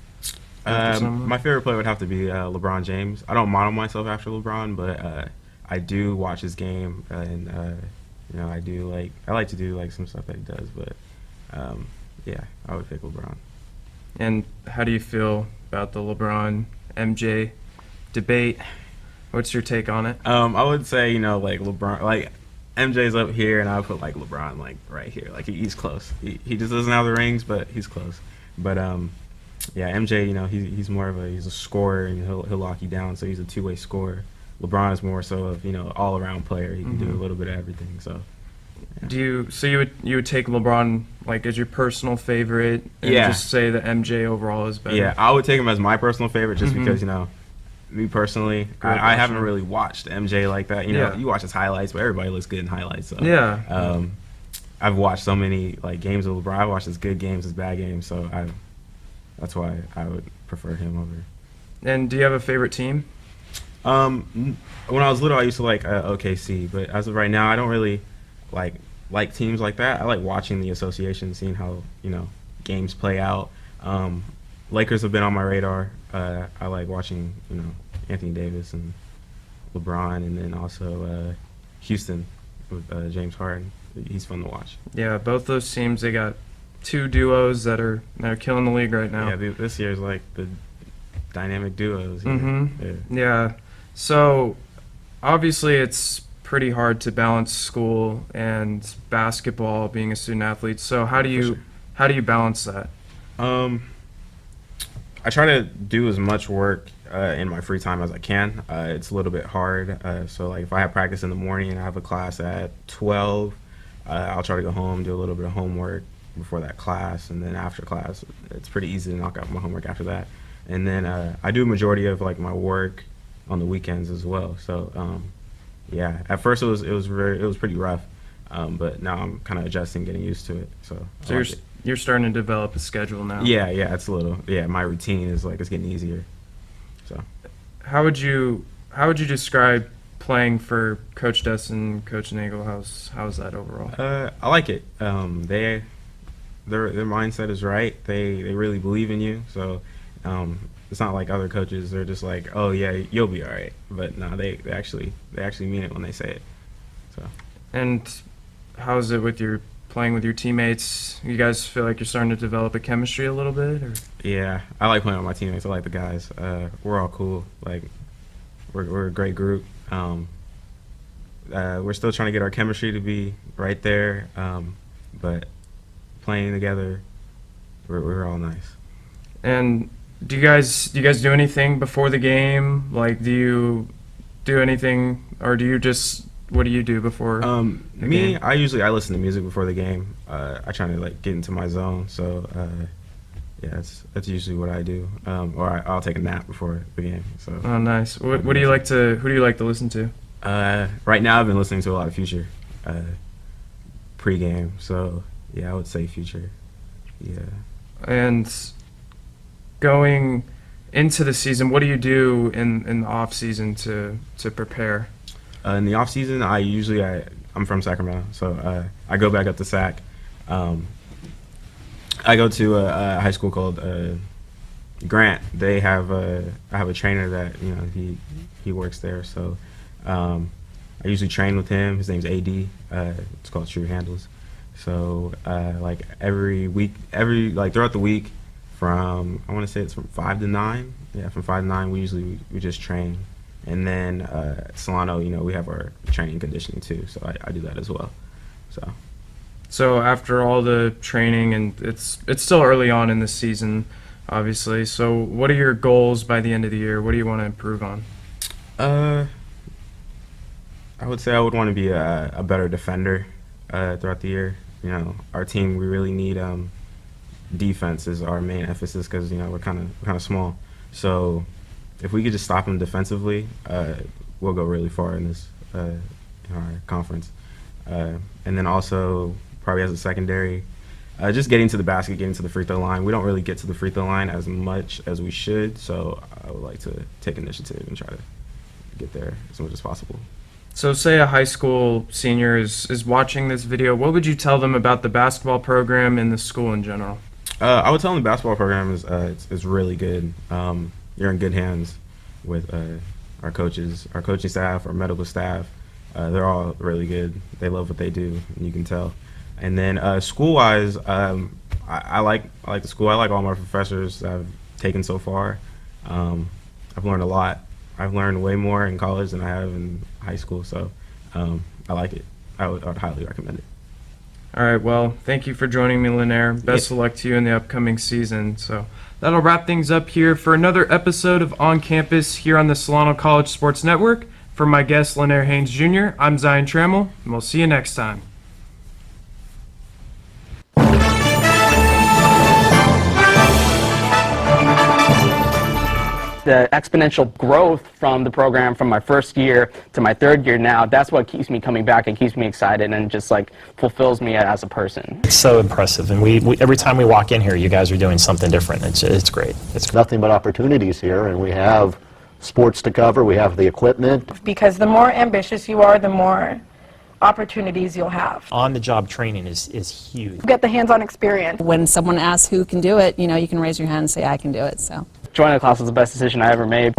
after someone? My favorite player would have to be LeBron James. I don't model myself after LeBron, but I do watch his game, and I like to do like some stuff that he does. But yeah, I would pick LeBron. And how do you feel about the LeBron MJ debate? What's your take on it? I would say like LeBron, like MJ's up here, and I would put like LeBron like right here. Like he's close. He just doesn't have the rings, but he's close. But yeah, MJ, he's more of a scorer, and he'll lock you down. So he's a two-way scorer. LeBron is more so of all around player. He can do a little bit of everything. So. Yeah. You would take LeBron like as your personal favorite, and just say that MJ overall is better? Yeah, I would take him as my personal favorite just because me personally, I haven't really watched MJ like that. You watch his highlights, but everybody looks good in highlights. So yeah. I've watched so many like games of LeBron. I've watched his good games, his bad games. So that's why I would prefer him over. And do you have a favorite team? When I was little, I used to like OKC, but as of right now, I don't really like teams like that. I like watching the association, seeing how games play out. Lakers have been on my radar. I like watching Anthony Davis and LeBron, and then also Houston with James Harden. He's fun to watch. Yeah, both those teams, they got two duos that are killing the league right now. Yeah, this year's like the dynamic duos. Yeah. So obviously it's pretty hard to balance school and basketball, being a student athlete. So how do you balance that? I try to do as much work in my free time as I can. It's a little bit hard. So like if I have practice in the morning and I have a class at 12, I'll try to go home, do a little bit of homework before that class, and then after class, it's pretty easy to knock out my homework after that. And then I do a majority of like my work on the weekends as well. So yeah, at first it was pretty rough, but now I'm kind of adjusting, getting used to it. So you're starting to develop a schedule now. Yeah, it's a little. Yeah, my routine is like it's getting easier. So how would you describe playing for Coach Dustin, Coach Nagel? How's that overall? I like it. their mindset is right. They really believe in you. So it's not like other coaches. They're just like, oh yeah, you'll be all right. But no, they actually mean it when they say it. So. And how is it with playing with your teammates? You guys feel like you're starting to develop a chemistry a little bit? Or? Yeah, I like playing with my teammates. I like the guys. We're all cool. Like we're a great group. We're still trying to get our chemistry to be right there, but playing together, we're all nice. And do you guys do anything before the game? Like, do you do anything, or do you just, what do you do before the game? I listen to music before the game. I try to like get into my zone. So yeah, that's usually what I do. Or I'll take a nap before the game. So. Oh, nice. Who do you like to listen to? Right now, I've been listening to a lot of Future pre-game. So yeah, I would say Future. Yeah. And going into the season, what do you do in the off season to prepare? In the off season, I'm from Sacramento, so I go back up to Sac. I go to a high school called Grant. I have a trainer that he works there, so I usually train with him. His name's AD. It's called True Handles. So like every week, throughout the week, from I want to say it's from 5 to 9. Yeah, from 5 to 9, we just train, and then at Solano, we have our training conditioning too. So I do that as well. So after all the training, and it's still early on in the season, obviously. So what are your goals by the end of the year? What do you want to improve on? I would say I would want to be a better defender throughout the year. Our team, we really need defense is our main emphasis because we're kind of small. So if we could just stop them defensively, we'll go really far in this in our conference. And then also probably as a secondary, just getting to the basket, getting to the free throw line. We don't really get to the free throw line as much as we should. So I would like to take initiative and try to get there as much as possible. So say a high school senior is watching this video, what would you tell them about the basketball program and the school in general? I would tell them the basketball program is really good. You're in good hands with our coaches, our coaching staff, our medical staff. They're all really good. They love what they do, and you can tell. And then school-wise, I like the school. I like all my professors that I've taken so far. I've learned a lot. I've learned way more in college than I have in high school, so I like it. I would highly recommend it. All right, well, thank you for joining me, Linaire. Best of luck to you in the upcoming season. So that'll wrap things up here for another episode of On Campus here on the Solano College Sports Network. For my guest, Linaire Haynes Jr., I'm Zion Trammell, and we'll see you next time. The exponential growth from the program from my first year to my third year now, that's what keeps me coming back and keeps me excited and just like fulfills me as a person. It's so impressive, and we every time we walk in here, you guys are doing something different. It's great. It's nothing but opportunities here, and we have sports to cover, we have the equipment. Because the more ambitious you are, the more opportunities you'll have. On-the-job training is huge. Get the hands-on experience. When someone asks who can do it, you can raise your hand and say, I can do it. So joining the class was the best decision I ever made.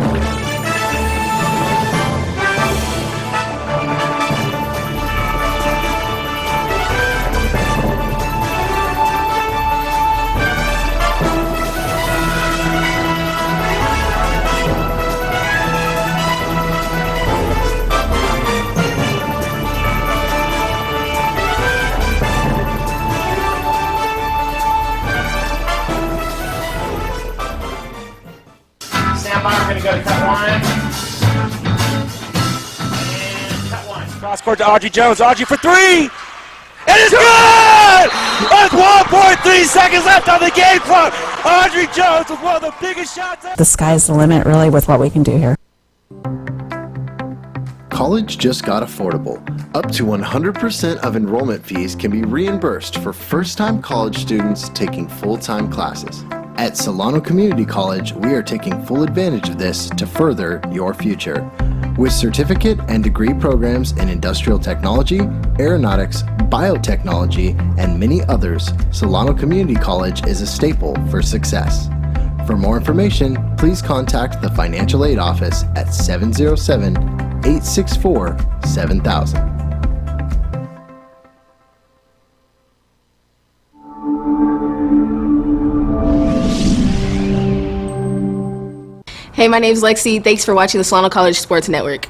I'm going to go to cut one. And cut one. Cross court to Audrey Jones. Audrey for three. It is good! With 1.3 seconds left on the game clock. Audrey Jones with one of the biggest shots. the sky's the limit, really, with what we can do here. College just got affordable. Up to 100% of enrollment fees can be reimbursed for first-time college students taking full-time classes. At Solano Community College, we are taking full advantage of this to further your future. With certificate and degree programs in industrial technology, aeronautics, biotechnology, and many others, Solano Community College is a staple for success. For more information, please contact the Financial Aid Office at 707-864-7000. Hey, my name's Lexi. Thanks for watching the Solano College Sports Network.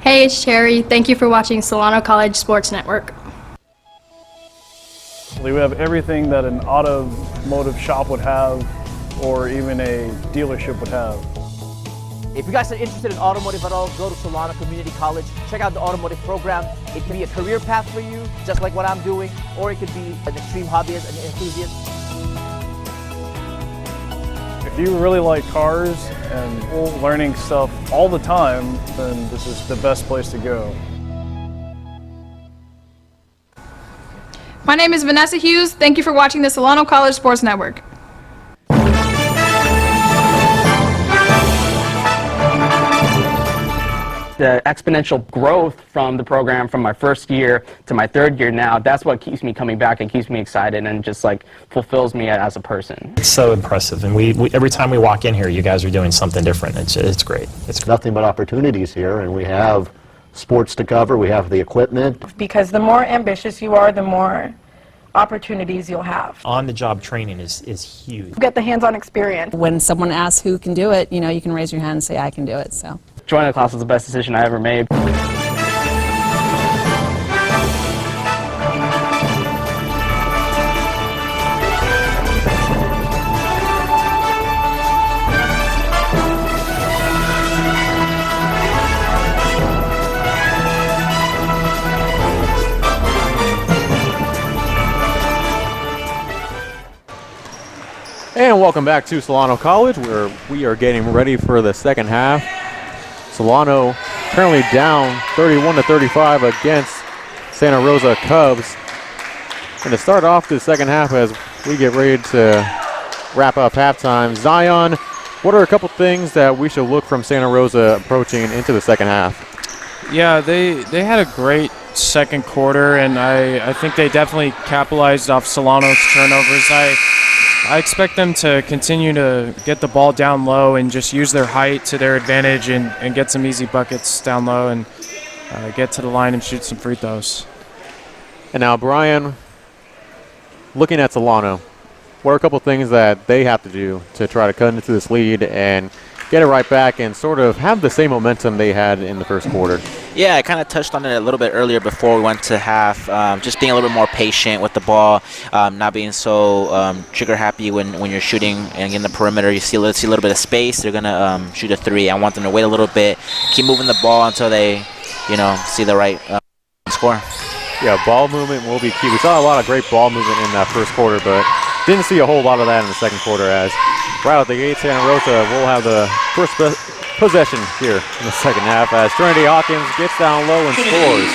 Hey, it's Cherry. Thank you for watching Solano College Sports Network. We have everything that an automotive shop would have or even a dealership would have. If you guys are interested in automotive at all, go to Solano Community College. Check out the automotive program. It can be a career path for you, just like what I'm doing, or it could be an extreme hobbyist, an enthusiast. If you really like cars and learning stuff all the time, then this is the best place to go. My name is Vanessa Hughes. Thank you for watching the Solano College Sports Network. The exponential growth from the program from my first year to my third year now, that's what keeps me coming back and keeps me excited and just like fulfills me as a person. It's so impressive, and we every time we walk in here, you guys are doing something different. It's great. It's nothing but opportunities here, and we have sports to cover, we have the equipment. Because the more ambitious you are, the more opportunities you'll have. On-the-job training is huge. Get the hands-on experience. When someone asks who can do it, you can raise your hand and say, I can do it. So joining the class was the best decision I ever made. And welcome back to Solano College, where we are getting ready for the second half. Solano currently down 31-35 against Santa Rosa Cubs. And to start off the second half, as we get ready to wrap up halftime, Zion, what are a couple things that we should look from Santa Rosa approaching into the second half? Yeah, they had a great second quarter, and I think they definitely capitalized off Solano's turnovers. I expect them to continue to get the ball down low and just use their height to their advantage and get some easy buckets down low and get to the line and shoot some free throws. And now, Brian, looking at Solano, what are a couple things that they have to do to try to cut into this lead and get it right back and sort of have the same momentum they had in the first quarter? Yeah, I kind of touched on it a little bit earlier before we went to half. Just being a little bit more patient with the ball, not being so trigger happy when you're shooting and in the perimeter. You see a little bit of space, they're gonna shoot a three. I want them to wait a little bit, keep moving the ball until they, see the right score. Yeah, ball movement will be key. We saw a lot of great ball movement in that first quarter, but didn't see a whole lot of that in the second quarter, as right out the gate, Santa Rosa will have the first possession here in the second half as Trinity Hawkins gets down low and scores.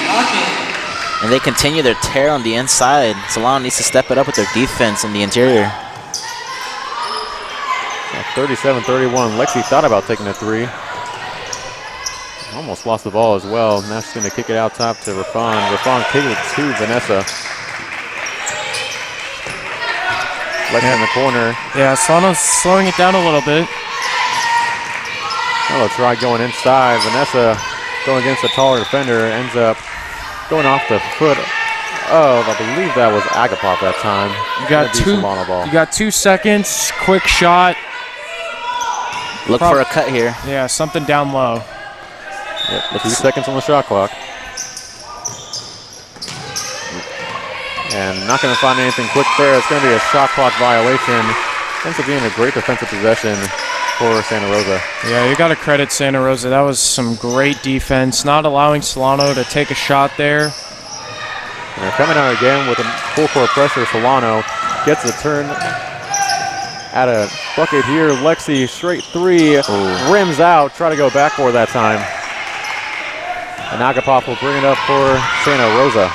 And they continue their tear on the inside. Solano needs to step it up with their defense in the interior. 37-31. Lexi thought about taking a three. Almost lost the ball as well. Now she's going to kick it out top to Rafon. Rafon kicks it to Vanessa. Lexi in the corner. Yeah, Solano's slowing it down a little bit. Well, let's try going inside. Vanessa going against a taller defender, ends up going off the foot of, I believe that was Agapov that time. You got 2 seconds. Quick shot. Look for a cut here. Yeah, something down low. Yep, 2 seconds on the shot clock. And not going to find anything quick there. It's going to be a shot clock violation. Ends up being a great defensive possession for Santa Rosa. Yeah, you got to credit Santa Rosa. That was some great defense, not allowing Solano to take a shot there. And they're coming out again with a full court pressure. Solano gets the turn at a bucket here. Lexi, straight three, rims out. Try to go back for that time. And Agapov will bring it up for Santa Rosa.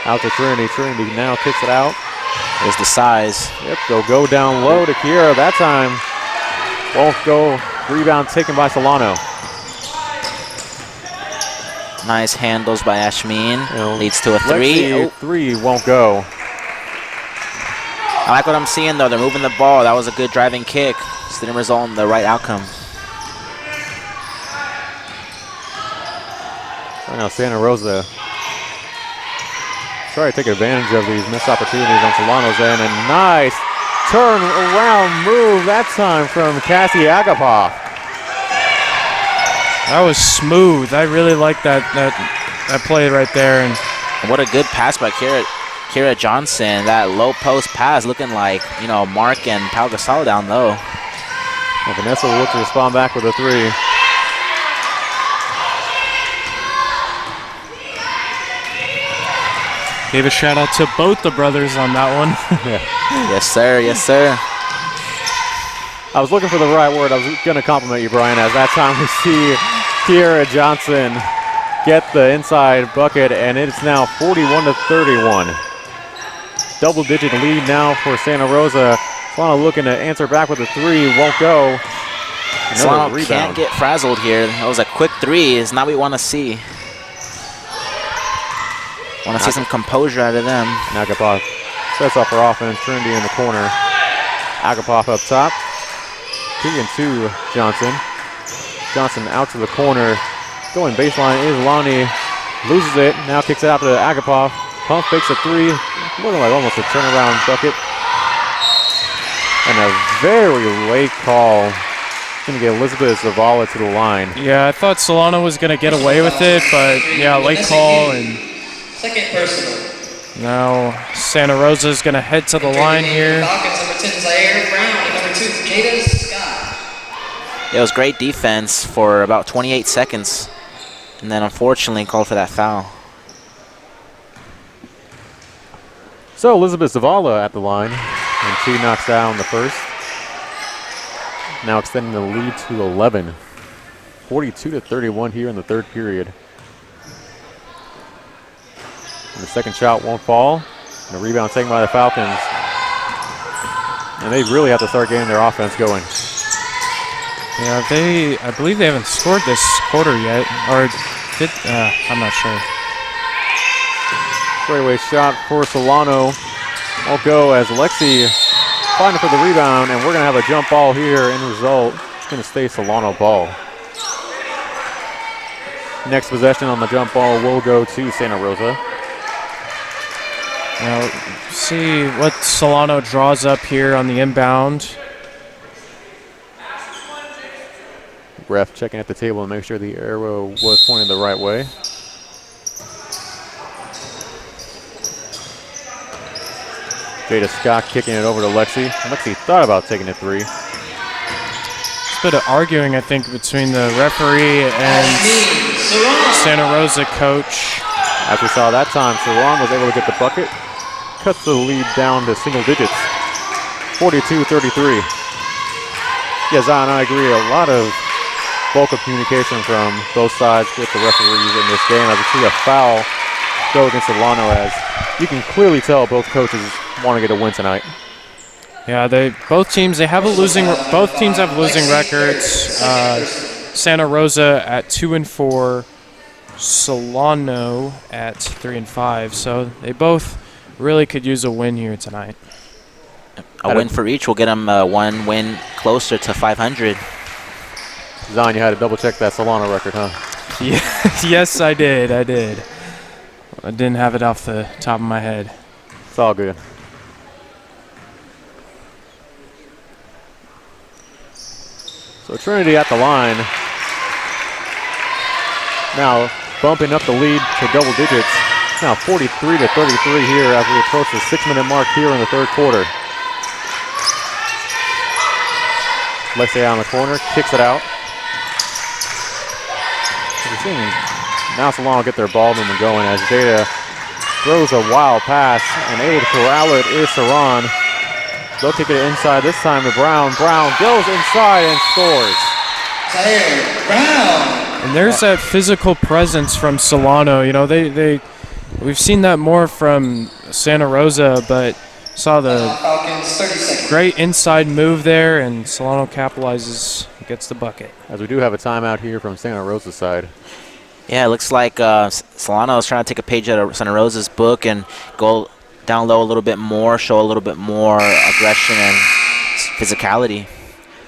Out to Trinity. Trinity now kicks it out. There's the size. Yep, they'll go down low to Kiera. That time won't go. Rebound taken by Solano. Nice handles by Ashmin. Leads to a three. Three won't go. I like what I'm seeing, though. They're moving the ball. That was a good driving kick. Just didn't result in the right outcome. Right now, Santa Rosa try to take advantage of these missed opportunities on Solano's end. And nice turn around move that time from Cassie Agapov. That was smooth. I really like that play right there. And what a good pass by Kira Johnson. That low post pass looking like, you know, Mark and Pau Gasol down low. Well, Vanessa will look to respond back with a three. Gave a shout out to both the brothers on that one. Yes, sir. Yes, sir. I was looking for the right word. I was going to compliment you, Brian, as that time we see Kiera Johnson get the inside bucket, and it's now 41-31. Double-digit lead now for Santa Rosa. Solano looking to answer back with a three. Won't go. Solano can't get frazzled here. That was a quick three. Is not what we want to see. Want to see some composure out of them. Agapov sets up for offense. Trinity in the corner. Agapov up top. Kicking to Johnson. Johnson out to the corner. Going baseline is Lonnie. Loses it. Now kicks it out to Agapov. Pump fakes a three. Looking like almost a turnaround bucket. And a very late call. Going to get Elizabeth Zavala to the line. Yeah, I thought Solano was going to get away with it, but yeah, late call. And second personal. now Santa Rosa is going to head to the line here. Falcons, number 10, Zaire Brown, and number 2, Jada Scott. It was great defense for about 28 seconds. And then unfortunately called for that foul. So Elizabeth Zavala at the line. And she knocks down the first. Now extending the lead to 11. 42-31 here in the third period. And the second shot won't fall. And the rebound taken by the Falcons. And they really have to start getting their offense going. Yeah, I believe they haven't scored this quarter yet. Or did, I'm not sure. Straightaway shot for Solano. Won't go as Lexi fighting for the rebound, and we're going to have a jump ball here. End result, it's going to stay Solano ball. Next possession on the jump ball will go to Santa Rosa. Now, see what Solano draws up here on the inbound. Ref checking at the table and make sure the arrow was pointed the right way. Jada Scott kicking it over to Lexi. Lexi thought about taking a three. It's a bit of arguing, I think, between the referee and Santa Rosa coach. As we saw that time, Saran was able to get the bucket. Cuts the lead down to single digits. 42-33. Yeah, Zion, I agree. A lot of vocal communication from both sides with the referees in this game. As we see a foul go against Solano, as you can clearly tell both coaches want to get a win tonight. Yeah, both teams have losing records. Santa Rosa at 2-4, Solano at 3-5. So they both really could use a win here tonight. A win for each will get them one win closer to 500. Zion, you had to double check that Solano record, huh? Yeah, yes, I did. I didn't have it off the top of my head. It's all good. So Trinity at the line. Now bumping up the lead to double digits. Now 43 to 33 here as we approach the 6-minute mark here in the third quarter. Lexi on the corner, kicks it out. We're seeing now Solano get their ball movement going as Jada throws a wild pass and able to corral it is Saran. They'll kick it inside this time to Brown. Brown goes inside and scores. And there's that physical presence from Solano. You know, we've seen that more from Santa Rosa, but saw the great inside move there, and Solano capitalizes, gets the bucket. As we do have a timeout here from Santa Rosa's side. Yeah, it looks like Solano is trying to take a page out of Santa Rosa's book and go down low a little bit more, show a little bit more aggression and physicality.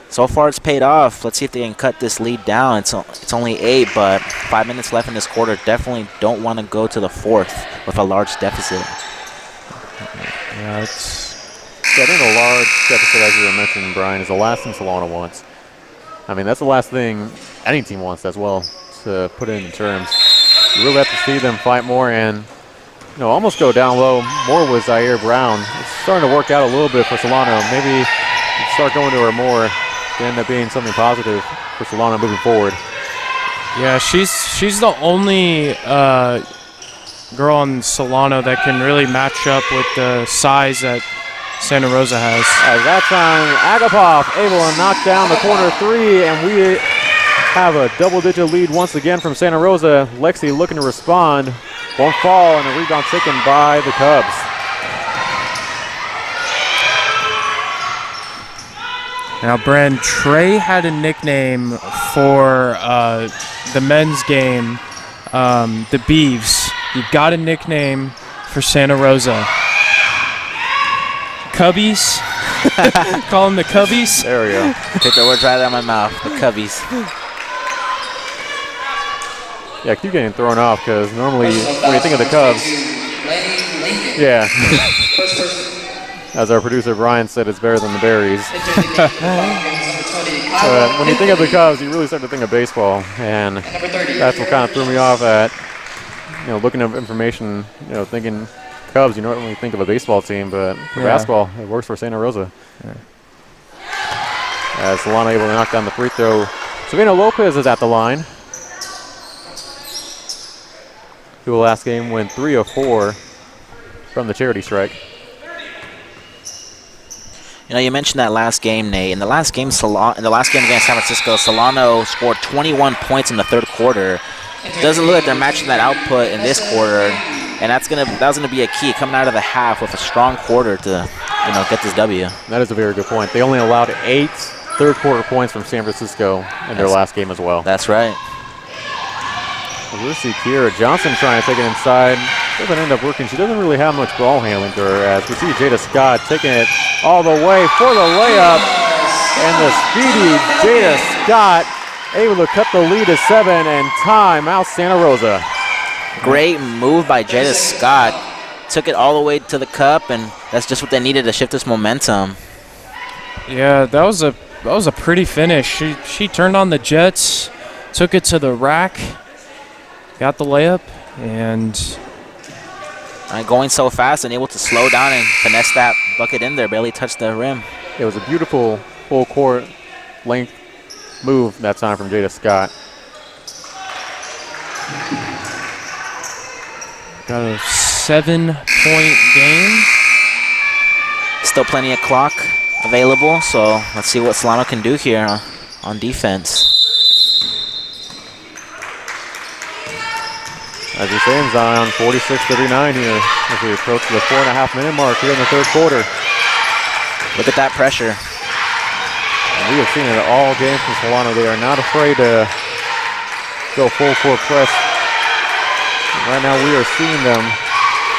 So far, it's paid off. Let's see if they can cut this lead down. It's only 8, but 5 minutes left in this quarter. Definitely don't want to go to the fourth with a large deficit. Yeah, I think a large deficit, as you were mentioning, Brian, is the last thing Solano wants. I mean, that's the last thing any team wants as well, to put it in terms. You really have to see them fight more and, you know, almost go down low more with Zaire Brown. It's starting to work out a little bit for Solano. Maybe start going to her more to end up being something positive for Solano moving forward. Yeah, she's the only girl on Solano that can really match up with the size that Santa Rosa has. As that time, Agapov able to knock down the corner 3, and we have a double-digit lead once again from Santa Rosa. Lexi looking to respond. Won't fall, and a rebound taken by the Cubs. Now, Bren, Trey had a nickname for the men's game, the Beavs. He got a nickname for Santa Rosa. Cubbies. Call them the Cubbies. There we go. Take the words right out of my mouth, the Cubbies. Yeah, I keep getting thrown off because normally when you think of the Cubs, yeah. As our producer Brian said, it's better than the berries. When you think of the Cubs, you really start to think of baseball, and that's what kind of threw me off at, you know, looking at information, you know, thinking Cubs, you don't really think of a baseball team, but for basketball, it works for Santa Rosa. Yeah. As Solano able to knock down the free throw. Savannah Lopez is at the line, who will last game win 3 of 4 from the charity strike. You know, you mentioned that last game, Nate. In the last game against San Francisco, Solano scored 21 points in the third quarter. It doesn't look like they're matching that output in this quarter, and that was gonna be a key coming out of the half with a strong quarter to, you know, get this W. That is a very good point. They only allowed 8 third quarter points from San Francisco in their last game as well. That's right. We'll see Kiera Johnson trying to take it inside. Doesn't end up working. She doesn't really have much ball handling to her, as we see Jada Scott taking it all the way for the layup. And the speedy Jada Scott able to cut the lead to 7 and time out Santa Rosa. Great move by Jada Scott. Took it all the way to the cup, and that's just what they needed to shift this momentum. Yeah, that was a pretty finish. She turned on the jets, took it to the rack, got the layup, and going so fast and able to slow down and finesse that bucket in there, barely touched the rim. It was a beautiful full court length move that time from Jada Scott. Got a 7-point game. Still plenty of clock available, so let's see what Solano can do here on defense. As you're saying, Zion, 46-39 here as we approach the 4.5-minute mark here in the third quarter. Look at that pressure. And we have seen it all game from Solano. They are not afraid to go full court press. Right now we are seeing them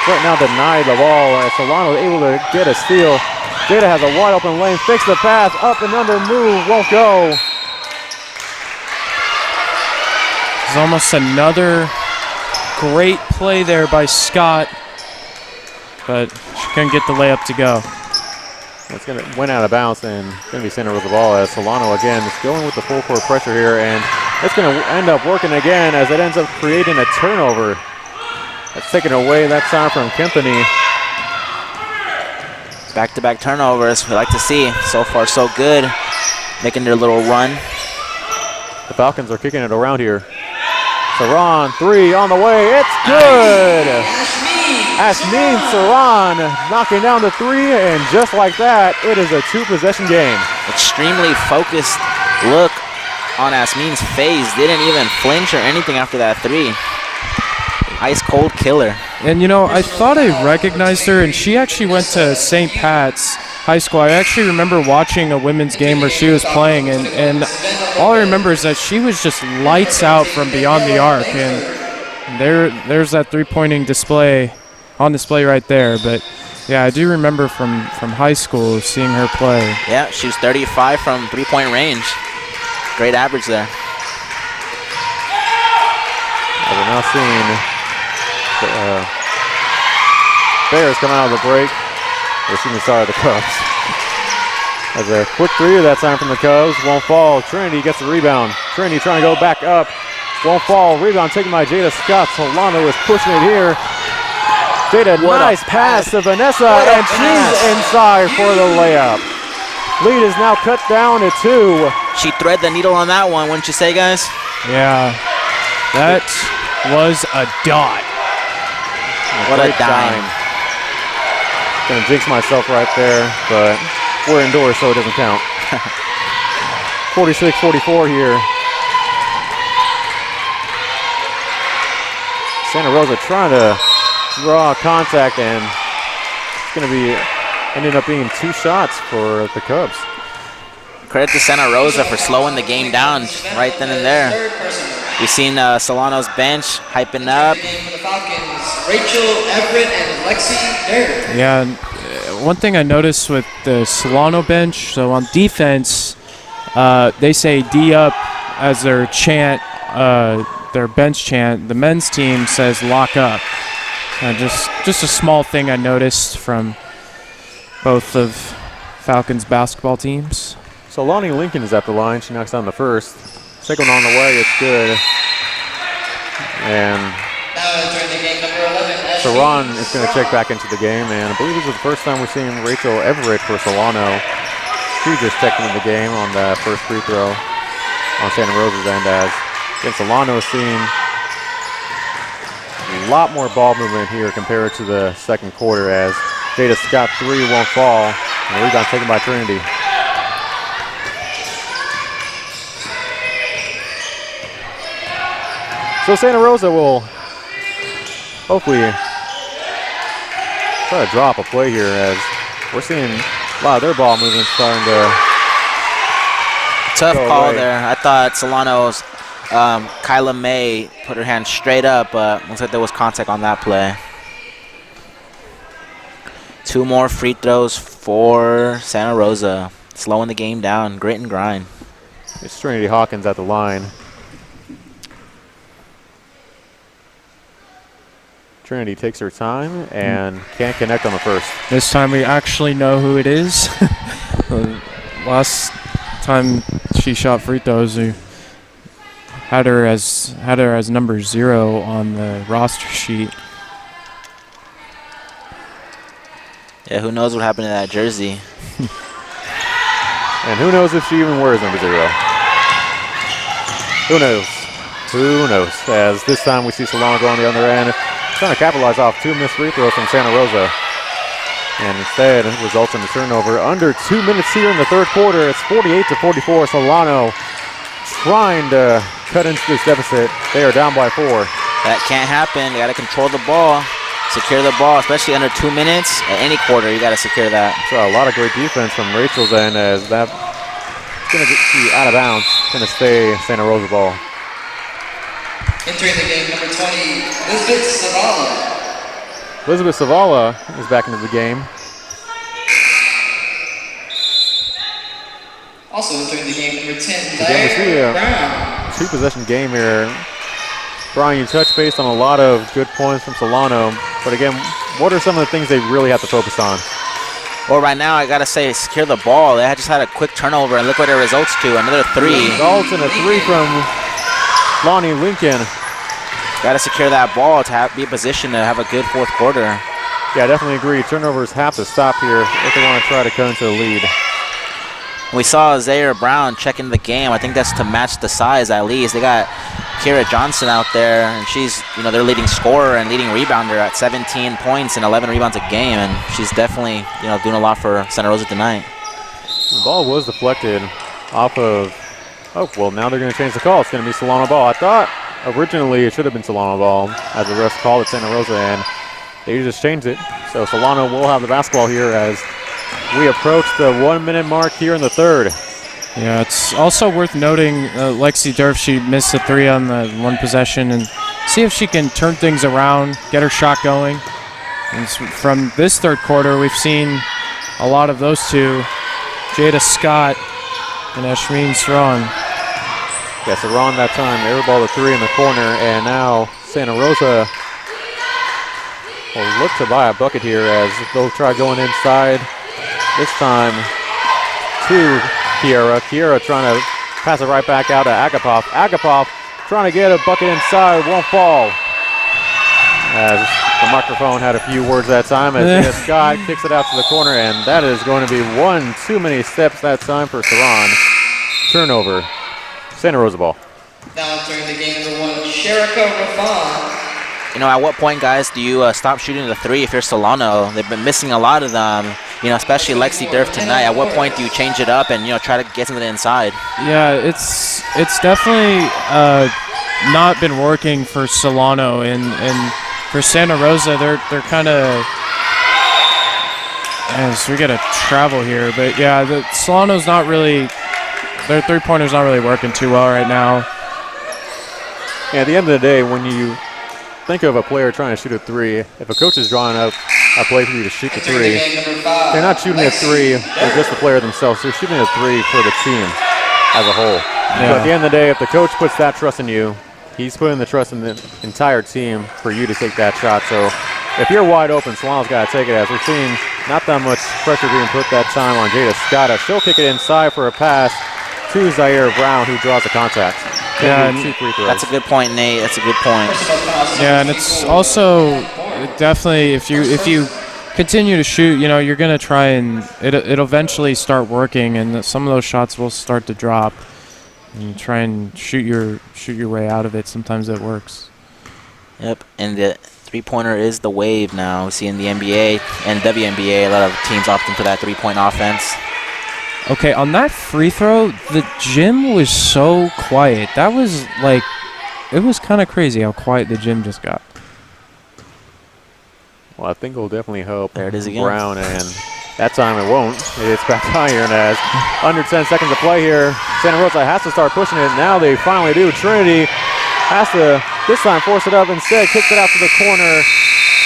right now deny the ball as Solano is able to get a steal. Jada has a wide open lane, fix the pass, up and under move, won't go. There's almost another great play there by Scott, but she couldn't get the layup to go. It's going to went out of bounds and going to be Santa Rosa ball as Solano again is going with the full court pressure here, and it's going to end up working again as it ends up creating a turnover. That's taken away that time from Kempany. Back-to-back turnovers we like to see. So far, so good. Making their little run. The Falcons are kicking it around here. Saran, three on the way. It's good. Asmin Saran knocking down the three, and just like that, it is a two-possession game. Extremely focused look on Asmin's face. Didn't even flinch or anything after that three. Ice cold killer. And you know, I thought I recognized her, and she actually went to St. Pat's High School. I actually remember watching a women's game where she was playing, and all I remember is that she was just lights out from beyond the arc, and there's that three-pointing display on display right there. But yeah, I do remember from high school seeing her play. Yeah, she was 35 from three-point range. Great average there. We're now seeing Bears coming out of the break. We're seeing the start of the Cubs. As a quick three that time from the Cubs. Won't fall. Trinity gets the rebound. Trinity trying to go back up. Won't fall. Rebound taken by Jada Scott. Solano is pushing it here. Jada, nice pass to Vanessa, and she's inside for the layup. Lead is now cut down to 2. She thread the needle on that one, wouldn't you say, guys? Yeah, that was a dot. What a dime. Gonna jinx myself right there, but we're indoors, so it doesn't count. 46-44 here. Santa Rosa trying to draw contact, and it's going to be ending up being 2 shots for the Cubs. Credit to Santa Rosa for slowing the game down right then and there. We've seen Solano's bench hyping up. Rachel, Everett, and Lexi Baird. Yeah, and one thing I noticed with the Solano bench, so on defense, they say D up as their chant, their bench chant. The men's team says lock up. Just a small thing I noticed from both of Falcons basketball teams. So Lonnie Lincoln is at the line. She knocks down the first. Second on the way, it's good. And Saran is going to check back into the game, and I believe this is the first time we're seeing Rachel Everett for Solano. She just checked into the game on the first free throw on Santa Rosa's end, as against Solano seeing a lot more ball movement here compared to the second quarter, as Jada Scott 3 won't fall, and the rebound taken by Trinity. So Santa Rosa will hopefully try to drop a play here, as we're seeing a lot of their ball movement starting to Tough call there. I thought Solano's Kyla May put her hand straight up, but looks like there was contact on that play. 2 more free throws for Santa Rosa. Slowing the game down. Grit and grind. It's Trinity Hawkins at the line. Trinity takes her time and can't connect on the first. This time we actually know who it is. Last time she shot free throws, we had her as number 0 on the roster sheet. Yeah, who knows what happened to that jersey? And who knows if she even wears number 0. Who knows? Who knows? As this time we see Solano go on the other end, trying to capitalize off 2 missed free throws from Santa Rosa. And instead, it results in a turnover. Under 2 minutes here in the third quarter. It's 48-44. Solano trying to cut into this deficit. They are down by 4. That can't happen. You got to control the ball, secure the ball, especially under 2 minutes. At any quarter, you got to secure that. So a lot of great defense from Rachel's end, as that's going to be out of bounds. Going to stay Santa Rosa ball. Entering the game, number 20, Elizabeth Zavala. Elizabeth Zavala is back into the game. Also entering the game, number 10, Again, we see Diane a Brown. 2-possession game here. Brian, you touched base on a lot of good points from Solano, but again, what are some of the things they really have to focus on? Well, right now, I got to say, secure the ball. They just had a quick turnover, and look what it results to, another 3. Results in a 3 from Lonnie Lincoln. Got to secure that ball to be in position to have a good fourth quarter. Yeah, I definitely agree. Turnovers have to stop here if they want to try to come into the lead. We saw Zaire Brown checking the game. I think that's to match the size at least. They got Kira Johnson out there, and she's, their leading scorer and leading rebounder at 17 points and 11 rebounds a game, and she's definitely, doing a lot for Santa Rosa tonight. The ball was deflected off of, now they're going to change the call. It's going to be Solano ball. I thought originally it should have been Solano ball as the refs called it Santa Rosa, and they just changed it. So Solano will have the basketball here as we approach the 1-minute mark here in the third. Yeah, it's also worth noting Lexi Durf, she missed a 3 on the one possession, and see if she can turn things around, get her shot going. And from this third quarter, we've seen a lot of those two, Jada Scott and Ashmeen Saran. Yeah, Saran that time, airball the 3 in the corner, and now Santa Rosa will look to buy a bucket here as they'll try going inside. This time to Kiera. Kiera trying to pass it right back out to Agapov. Agapov trying to get a bucket inside, won't fall. As the microphone had a few words that time as Scott kicks it out to the corner, and that is going to be one too many steps that time for Saran. Turnover, Santa Rosa ball. Now entering the game, number 1, Sherika Rafan. At what point, guys, do you stop shooting the 3 if you're Solano? They've been missing a lot of them, especially Lexi Durf tonight. At what point do you change it up and, try to get something inside? Yeah, it's definitely not been working for Solano, and for Santa Rosa, they're kind of, so we got to travel here, but yeah, Solano's not really, their three-pointer's not really working too well right now. Yeah, at the end of the day, when you think of a player trying to shoot a 3, if a coach is drawing up a play for you to shoot the 3, they're not shooting a 3 for just the player themselves. They're shooting a 3 for the team as a whole. Yeah. So at the end of the day, if the coach puts that trust in you, he's putting the trust in the entire team for you to take that shot. So if you're wide open, Solano's got to take it, as we're seeing not that much pressure being put that time on Jada Scott. She'll kick it inside for a pass to Zaire Brown, who draws the contact. Yeah, that's a good point, Nate. That's a good point. Yeah, and it's also definitely if you continue to shoot, you're gonna try and it'll eventually start working, and some of those shots will start to drop. And try and shoot your way out of it. Sometimes it works. Yep, and the three-pointer is the wave now. We see in the NBA and WNBA a lot of teams opting for that three-point offense. Okay, on that free throw, the gym was so quiet. That was it was kind of crazy how quiet the gym just got. Well, I think it'll definitely help there it is again. Brown, and that time it won't. It's back iron as under 10 seconds to play here. Santa Rosa has to start pushing it. Now they finally do. Trinity has to this time force it up instead. Kicks it out to the corner.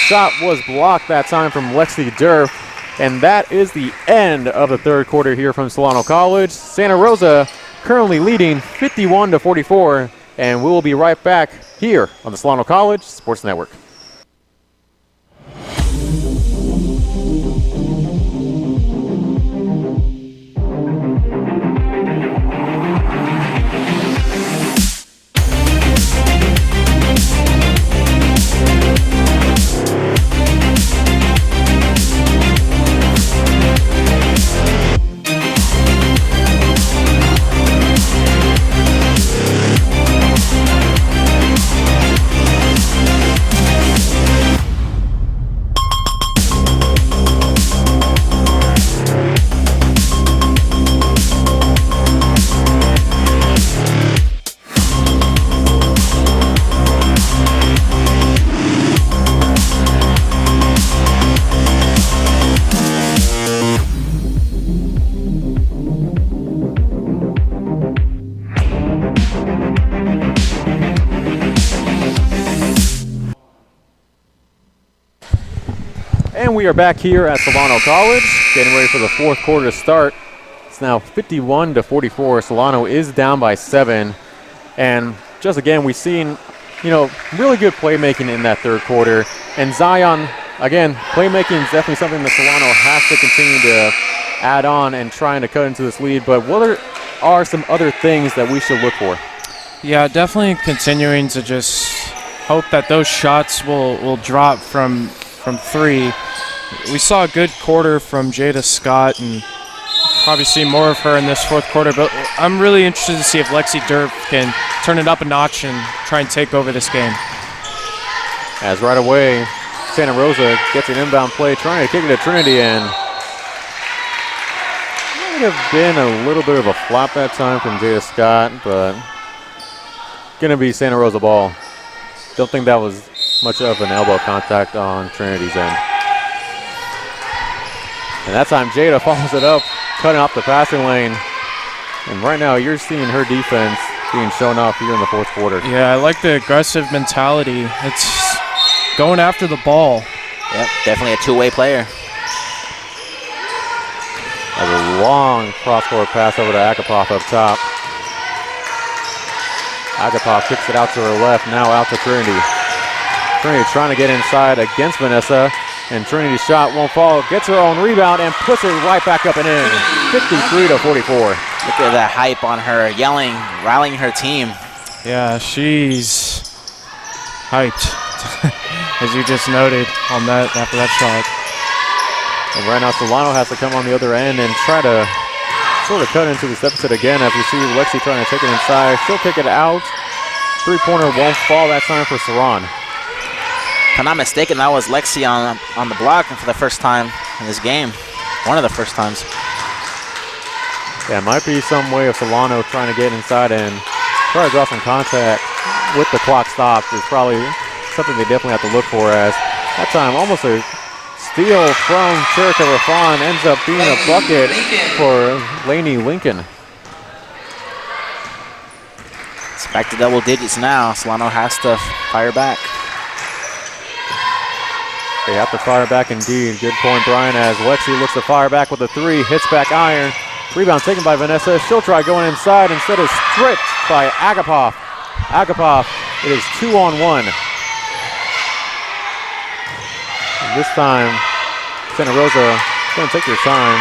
Shot was blocked that time from Lexi Durf. And that is the end of the third quarter here from Solano College. Santa Rosa currently leading 51-44. And we'll be right back here on the Solano College Sports Network. And we are back here at Solano College, getting ready for the fourth quarter to start. It's now 51-44. Solano is down by 7. And just again, we've seen really good playmaking in that third quarter. And Zion, again, playmaking is definitely something that Solano has to continue to add on and trying to cut into this lead. But what are some other things that we should look for? Yeah, definitely continuing to just hope that those shots will drop from three. We saw a good quarter from Jada Scott, and probably see more of her in this fourth quarter. But I'm really interested to see if Lexi Durf can turn it up a notch and try and take over this game. As right away, Santa Rosa gets an inbound play, trying to kick it to Trinity, and might have been a little bit of a flop that time from Jada Scott, but gonna be Santa Rosa ball. Don't think that was much of an elbow contact on Trinity's end. And that time Jada follows it up, cutting off the passing lane. And right now you're seeing her defense being shown off here in the fourth quarter. Yeah, I like the aggressive mentality. It's going after the ball. Yep, definitely a two-way player. As a long cross-court pass over to Agapov up top. Agapov kicks it out to her left, now out to Trinity. Trinity trying to get inside against Vanessa, and Trinity's shot won't fall. Gets her own rebound and puts it right back up and in. 53-44. Look at that hype on her, yelling, rallying her team. Yeah, she's hyped, as you just noted on that after that shot. And right now Solano has to come on the other end and try to sort of cut into this deficit again, as we see Lexi trying to take it inside. She'll kick it out. Three-pointer won't fall that time for Saran. If I'm not mistaken, that was Lexi on the block for the first time in this game. One of the first times. Yeah, it might be some way of Solano trying to get inside and try to draw some contact with the clock stopped. Is probably something they definitely have to look for, as that time almost a steal from Cherika Rafan ends up being a bucket for Lainey Lincoln. It's back to double digits now. Solano has to fire back. They have to fire back indeed. Good point, Brian, as Lexi looks to fire back with a three, hits back iron. Rebound taken by Vanessa. She'll try going inside, instead is stripped by Agapov. Agapov, it is 2-on-1. And this time, Santa Rosa is going to take their time.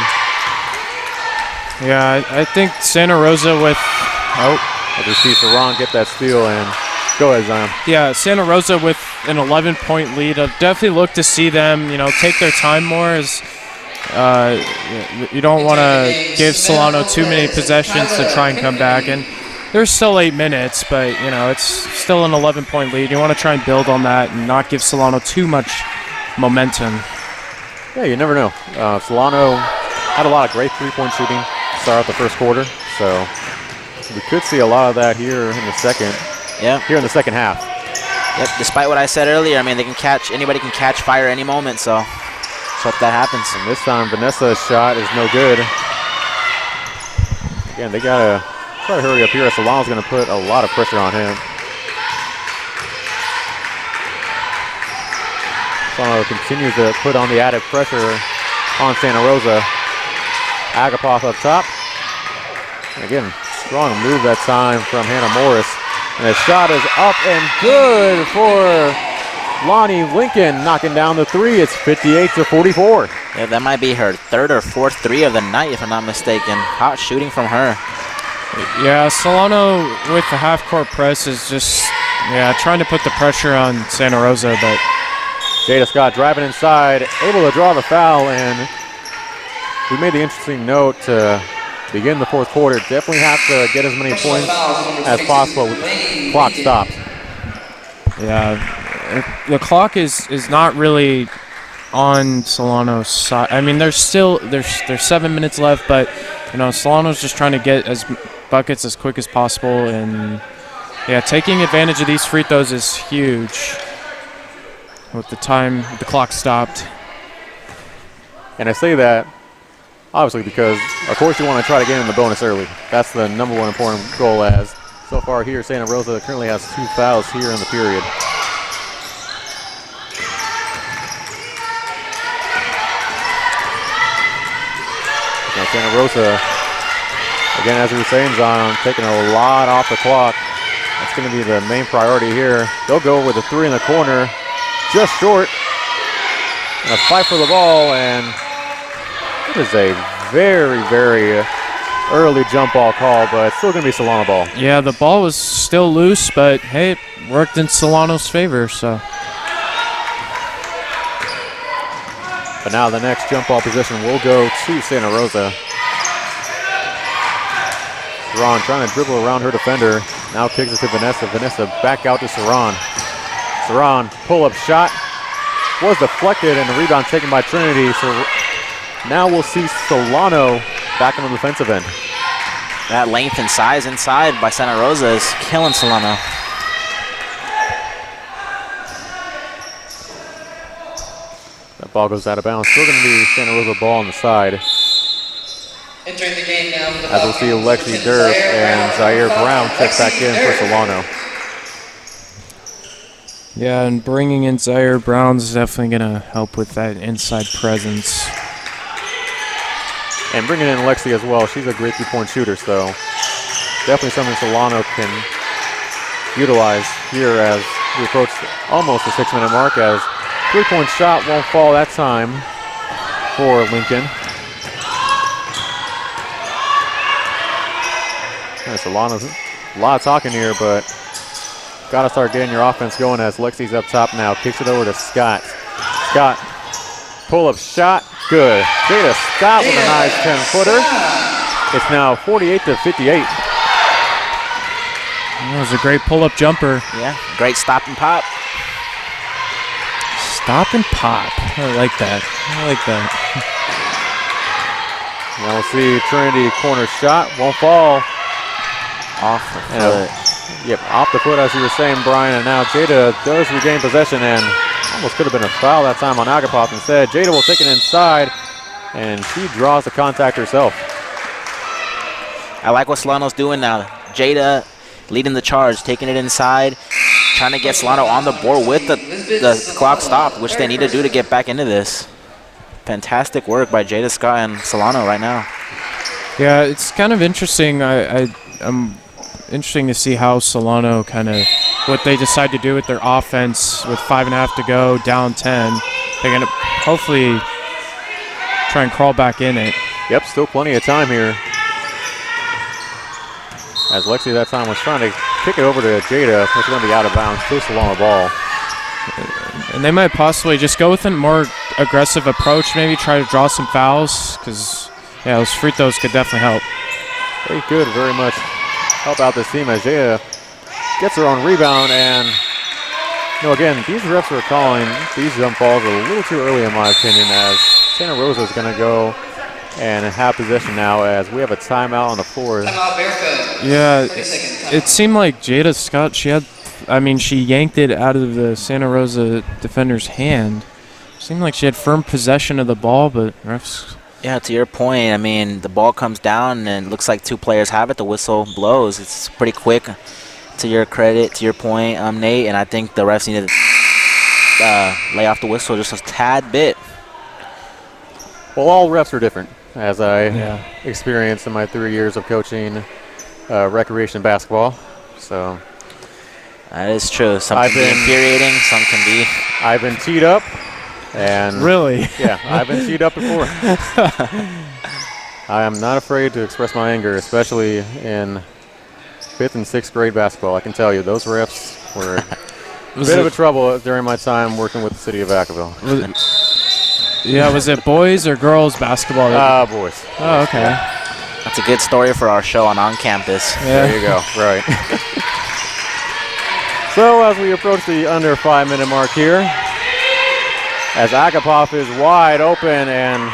Yeah, I think Santa Rosa with, as we see Saran get that steal, and go ahead, Zion. Yeah, Santa Rosa with an 11-point lead. I'd definitely look to see them, take their time more, as you don't want to give Solano too many possessions to try and come back. And there's still 8 minutes, but, it's still an 11-point lead. You want to try and build on that and not give Solano too much momentum. Yeah, you never know. Solano had a lot of great three-point shooting to start out the first quarter, so we could see a lot of that here in the second. Yeah. Here in the second half. Yep. Despite what I said earlier, I mean, anybody can catch fire any moment, so let's hope that happens. And this time, Vanessa's shot is no good. Again, they gotta try to hurry up here. Solano's gonna put a lot of pressure on him. Solano continues to put on the added pressure on Santa Rosa. Agapov up top. And again, strong move that time from Hannah Morris. And the shot is up and good for Lonnie Lincoln, knocking down the three. It's 58-44. Yeah, that might be her third or fourth three of the night, if I'm not mistaken. Hot shooting from her. Yeah, Solano with the half-court press is just, trying to put the pressure on Santa Rosa, but Jada Scott driving inside, able to draw the foul, and we made the interesting note to begin the fourth quarter. Definitely have to get as many points as possible with the clock stopped. Yeah, the clock is not really on Solano's side. I mean, there's 7 minutes left, but Solano's just trying to get as buckets as quick as possible, and taking advantage of these free throws is huge. With the clock stopped. And I say that obviously because, of course, you want to try to get in the bonus early. That's the number one important goal, as so far here, Santa Rosa currently has 2 fouls here in the period. Now Santa Rosa, again, as we were saying, Zion, taking a lot off the clock. That's going to be the main priority here. They'll go with a 3 in the corner, just short. And a fight for the ball, and it is a very, very early jump ball call, but it's still going to be Solano ball. Yeah, the ball was still loose, but hey, it worked in Solano's favor, so. But now the next jump ball position will go to Santa Rosa. Saran trying to dribble around her defender. Now kicks it to Vanessa. Vanessa back out to Saran. Saran, pull-up shot. Was deflected and the rebound taken by Trinity. So now we'll see Solano back on the defensive end. That length and size inside by Santa Rosa is killing Solano. That ball goes out of bounds. Still going to be Santa Rosa ball on the side. Entering the game now for the As we'll see Alexi Durf and Zaire Brown check back in for Solano. Yeah, and bringing in Zaire Brown's is definitely going to help with that inside presence. And bringing in Alexi as well. She's a great three-point shooter, so definitely something Solano can utilize here as we approach almost the 6-minute mark, as three-point shot won't fall that time for Lincoln. Solano's a lot of talking here, but got to start getting your offense going as Lexi's up top now. Kicks it over to Scott. Scott, pull-up shot, good. Jada Scott with a nice 10-footer. It's now 48-58. That was a great pull-up jumper. Yeah, great stop and pop. Stop and pop. I like that. I like that. Now we'll see Trinity corner shot. Won't fall. Off the foot. Yep, off the foot as you were saying, Brian. And now Jada does regain possession and almost could have been a foul that time on Agapov. Instead, Jada will take it inside and she draws the contact herself. I like what Solano's doing now. Jada leading the charge, taking it inside, trying to get Solano on the board with the clock stopped, which they need to do to get back into this. Fantastic work by Jada Scott and Solano right now. Yeah, it's kind of interesting. I'm interesting to see how Solano what they decide to do with their offense with 5.5 to go, down 10. They're going to hopefully try and crawl back in it. Yep, still plenty of time here. As Lexi that time was trying to kick it over to Jada, which is going to be out of bounds, still Solano ball. And they might possibly just go with a more aggressive approach, maybe try to draw some fouls, because yeah, those free throws could definitely help. They could very much help out this team as Jada gets her own rebound. And again, these refs are calling these jump balls a little too early in my opinion, as Santa Rosa is going to go and have possession now as we have a timeout on the floor. Yeah, it seemed like Jada Scott, she yanked it out of the Santa Rosa defender's hand. Seemed like she had firm possession of the ball, but refs... Yeah, to your point, the ball comes down and it looks like two players have it. The whistle blows. It's pretty quick, to your credit, to your point, Nate, and I think the refs need to lay off the whistle just a tad bit. Well, all refs are different, as I experienced in my 3 years of coaching recreation basketball. So that is true. Some can be infuriating, some can be. I've been teed up. And really? Yeah, I've been teed up before. I am not afraid to express my anger, especially in 5th and 6th grade basketball. I can tell you, those refs were a bit of a trouble during my time working with the city of Vacaville. Was it boys or girls basketball? Boys. Oh, okay. That's a good story for our show on campus. Yeah. There you go, right. So as we approach the under 5-minute mark here, as Agapov is wide open and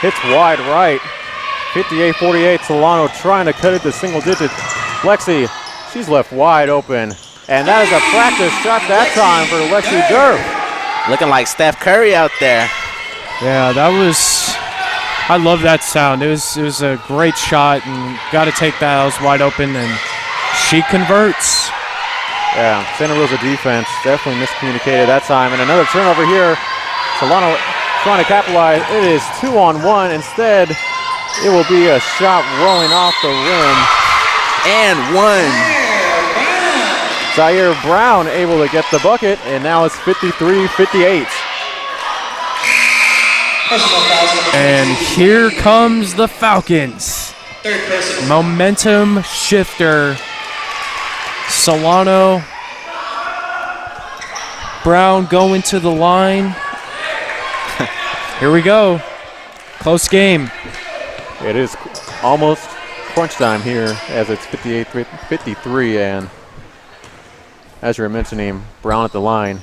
hits wide right. 58-48, Solano trying to cut it to single digit. Lexi, she's left wide open. And that is a practice shot that time for Lexi Durf. Looking like Steph Curry out there. Yeah, I love that sound. It was a great shot, and got to take that. I was wide open, and she converts. Yeah, Santa Rosa defense definitely miscommunicated that time. And another turnover here. Solano trying to capitalize. It is 2-on-1. Instead, it will be a shot rolling off the rim. And one. Zaire Brown able to get the bucket, and now it's 53-58. And here comes the Falcons. Momentum shifter. Solano. Brown going to the line. Here we go. Close game. It is almost crunch time here as it's 58-53, and as you were mentioning, Brown at the line,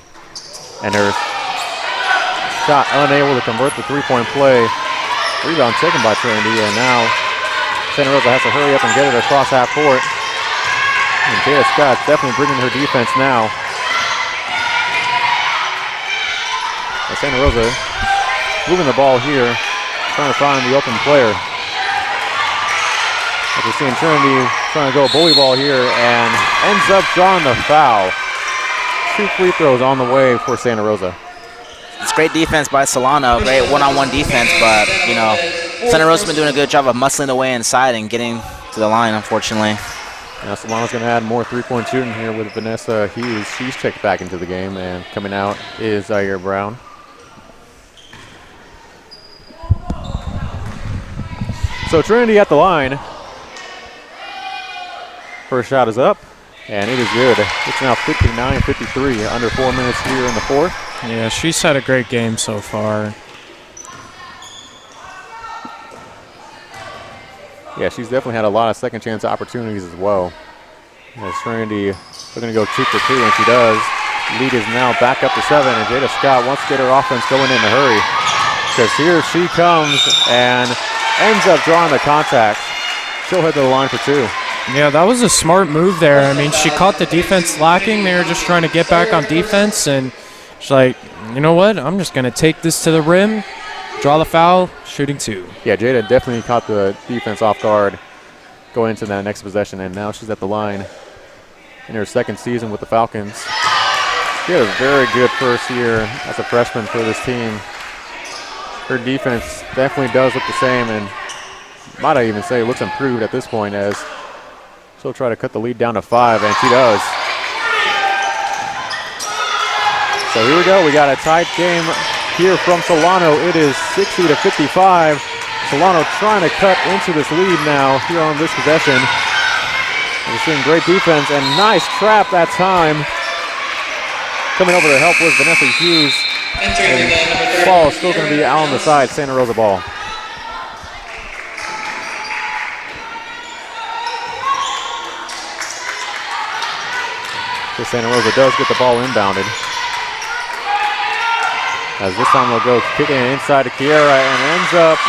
and her shot unable to convert the three-point play. Rebound taken by Trinity, and now Santa Rosa has to hurry up and get it across half court. And Jada Scott's definitely bringing her defense now. And Santa Rosa moving the ball here, trying to find the open player. As we're seeing Trinity trying to go bully ball here and ends up drawing the foul. 2 free throws on the way for Santa Rosa. It's great defense by Solano, great one-on-one defense, but, you know, Santa Rosa's been doing a good job of muscling away inside and getting to the line, unfortunately. Now Solano's going to add more three-point shooting here with Vanessa Hughes. She's checked back into the game, and coming out is Zaire Brown. So Trinity at the line. First shot is up, and it is good. It's now 59-53, under 4 minutes here in the fourth. Yeah, she's had a great game so far. Yeah, she's definitely had a lot of second chance opportunities as well. As Trinity looking to go 2 for 2, and she does. Lead is now back up to 7, and Jada Scott wants to get her offense going in a hurry. Because here she comes and ends up drawing the contact. She'll head to the line for 2. Yeah, that was a smart move there. I mean, she caught the defense lacking. They were just trying to get back on defense, and she's like, you know what? I'm just going to take this to the rim, draw the foul, shooting 2. Yeah, Jada definitely caught the defense off guard going into that next possession, and now she's at the line in her second season with the Falcons. She had a very good first year as a freshman for this team. Her defense definitely does look the same, and might I even say looks improved at this point, as she'll try to cut the lead down to 5, and she does. So here we go. We got a tight game here from Solano. It is 60-55. Solano trying to cut into this lead now here on this possession. We're seeing great defense and nice trap that time. Coming over to help was Vanessa Hughes. And ball is still going to be out on the side. Santa Rosa ball. So Santa Rosa does get the ball inbounded. As this time they'll go kicking it inside to Kiera and ends up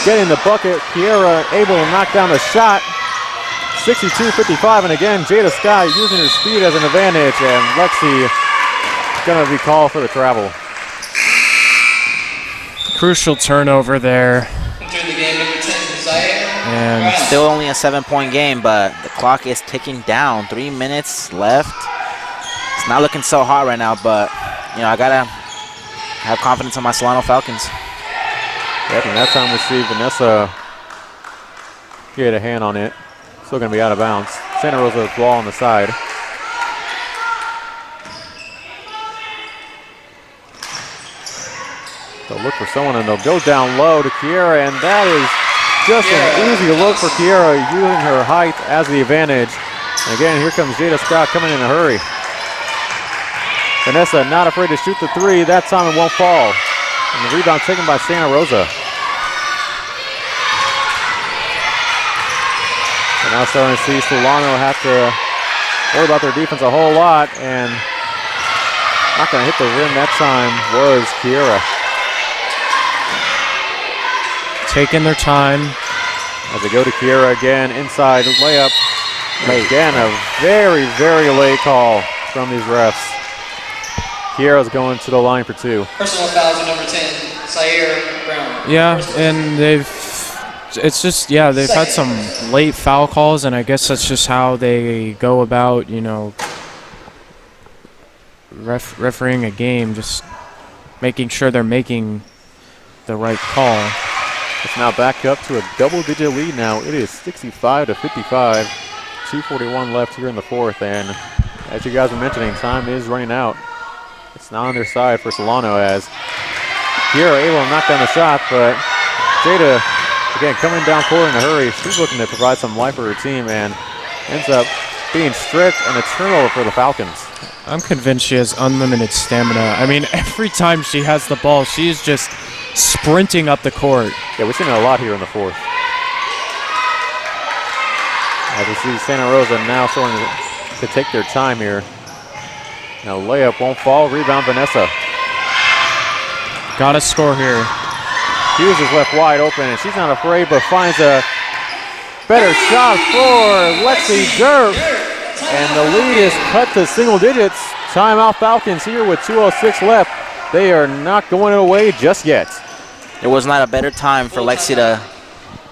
getting the bucket. Kiera able to knock down the shot. 62-55, and again, Jada Scott using her speed as an advantage, and Lexi going to be called for the travel. Crucial turnover there. And still only a 7-point game, but the clock is ticking down. 3 minutes left. It's not looking so hot right now, but, you know, I got to have confidence in my Solano Falcons. Yep, and that time we see Vanessa get a hand on it. Still going to be out of bounds. Santa Rosa ball on the side. They'll look for someone, and they'll go down low to Kiera, and that is just an easy look for Kiera, using her height as the advantage. And again, here comes Jada Scott coming in a hurry. Vanessa not afraid to shoot the 3. That time it won't fall. And the rebound taken by Santa Rosa. And now starting to see Solano have to worry about their defense a whole lot, and not going to hit the rim that time was Kiera. Taking their time. As they go to Kiera again, inside layup. And again, a very, very late call from these refs. Kiera's going to the line for 2. Personal foul to number 10, Zaire Brown. Yeah, and they've had some late foul calls, and I guess that's just how they go about, you know, refereeing a game, just making sure they're making the right call. It's now back up to a double-digit lead now. It is 65-55. 2:41 left here in the fourth, and as you guys were mentioning, time is running out. It's not on their side for Solano as Pierre able to knock down the shot, but Jada, again, coming down court in a hurry. She's looking to provide some life for her team and ends up being stripped and a turnover for the Falcons. I'm convinced she has unlimited stamina. I mean, every time she has the ball, she is just sprinting up the court. Yeah, we've seen it a lot here in the fourth. As we see Santa Rosa now starting to take their time here. Now layup won't fall, rebound Vanessa. Gotta score here. Hughes is left wide open, and she's not afraid, but finds a better shot for Lexi Durf. And the lead is cut to single digits. Timeout Falcons here with 2:06 left. They are not going away just yet. There was not a better time for Lexi to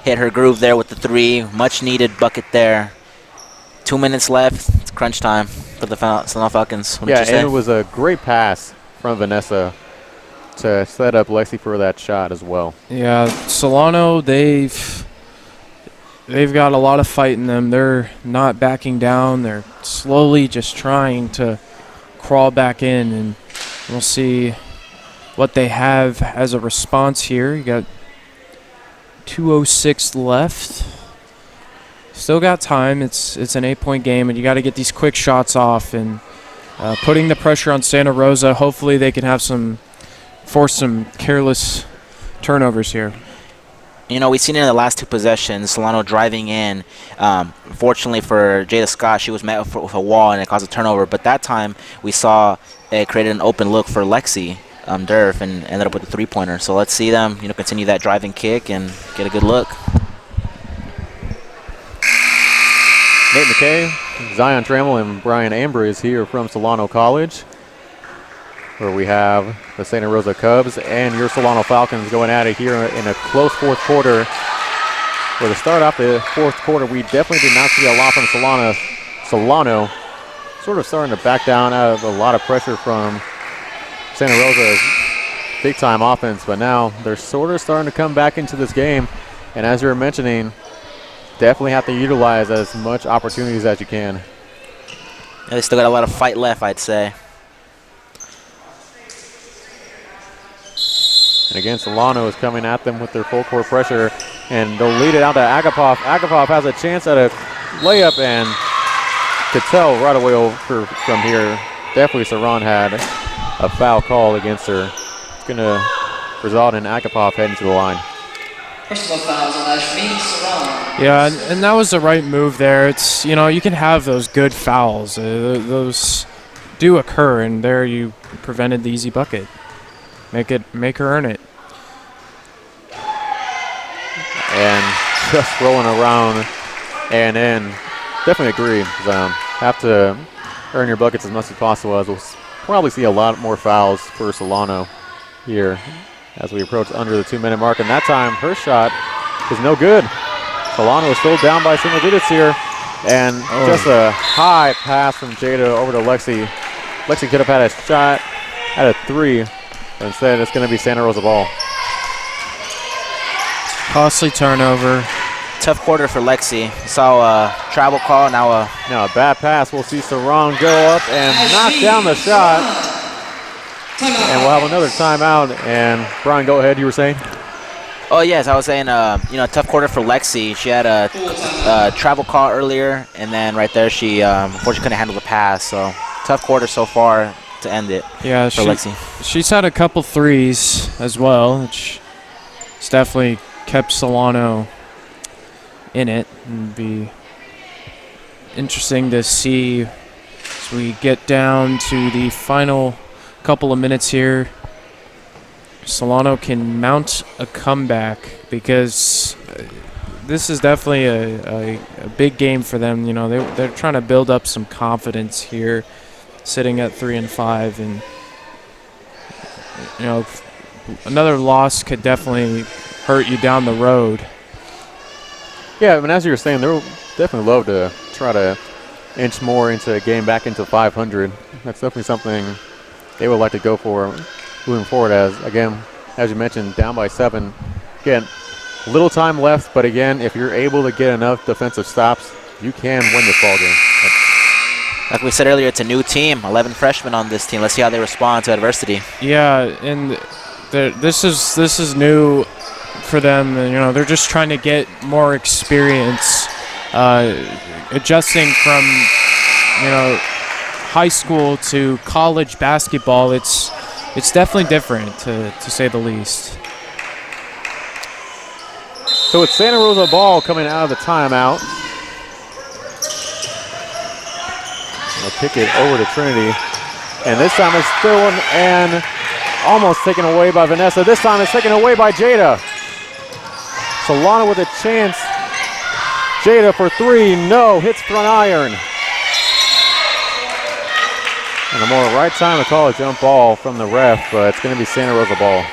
hit her groove there with the three. Much needed bucket there. 2 minutes left. It's crunch time for the Solano Falcons. What did you say? And it was a great pass from Vanessa to set up Lexi for that shot as well. Yeah, Solano, they've got a lot of fight in them. They're not backing down. They're slowly just trying to crawl back in, and we'll see what they have as a response here. You got 2:06 left. Still got time. It's an 8-point game, and you got to get these quick shots off and putting the pressure on Santa Rosa. Hopefully they can have force some careless turnovers here. You know, we've seen it in the last two possessions, Solano driving in. Fortunately for Jada Scott, she was met with a wall and it caused a turnover. But that time, we saw it created an open look for Lexi Durf and ended up with a three-pointer. So let's see them, continue that driving kick and get a good look. Nate McKay, Zion Trammell, and Brian Ambrose here from Solano College, where we have the Santa Rosa Cubs and your Solano Falcons going at it here in a close fourth quarter. For to start off the fourth quarter, we definitely did not see a lot from Solano sort of starting to back down out of a lot of pressure from Santa Rosa's big-time offense, but now they're sort of starting to come back into this game, and as you were mentioning, definitely have to utilize as much opportunities as you can. Yeah, they still got a lot of fight left, I'd say. And again, Solano is coming at them with their full court pressure, and they'll lead it out to Agapov. Agapov has a chance at a layup, and could tell right away from here, definitely Saran had a foul call against her. It's going to result in Agapov heading to the line. Personal fouls on Ashmin Saran. Yeah, and that was the right move there. It's, you can have those good fouls. Those do occur, and there you prevented the easy bucket. Make her earn it. And just rolling around and in. Definitely agree. Have to earn your buckets as much as possible, as we'll probably see a lot more fouls for Solano here as we approach under the 2-minute mark. And that time, her shot is no good. Solano is still down by single digits here. And just a high pass from Jada over to Lexi. Lexi could have had a shot at a three. But instead, it's going to be Santa Rosa ball. Costly turnover. Tough quarter for Lexi. Saw a travel call, now a bad pass. We'll see Saran go up and knock down the shot. And we'll have another timeout. And Brian, go ahead, you were saying? Oh, yes, I was saying, tough quarter for Lexi. She had a travel call earlier, and then right there she unfortunately couldn't handle the pass. So tough quarter so far to end it for Lexi. She's had a couple threes as well, which has definitely kept Solano in it. And be interesting to see as we get down to the final couple of minutes here. Solano can mount a comeback, because this is definitely a big game for them. They're trying to build up some confidence here, sitting at 3-5, and another loss could definitely hurt you down the road. Yeah, I mean, as you were saying, they'll definitely love to try to inch more into a game back into 500. That's definitely something they would like to go for moving forward, as, again, as you mentioned, down by 7. Again, little time left, but again, if you're able to get enough defensive stops, you can win this ball game. Like we said earlier, it's a new team. 11 freshmen on this team. Let's see how they respond to adversity. Yeah, and this is new for them. And, you know, they're just trying to get more experience, adjusting from, you know, high school to college basketball. It's definitely different, to say the least. So it's Santa Rosa ball coming out of the timeout. They'll kick it over to Trinity. And this time it's stolen and almost taken away by Vanessa. This time it's taken away by Jada. Solano with a chance. Jada for three, no, hits front iron. And a more right time to call a jump ball from the ref, but it's going to be Santa Rosa ball.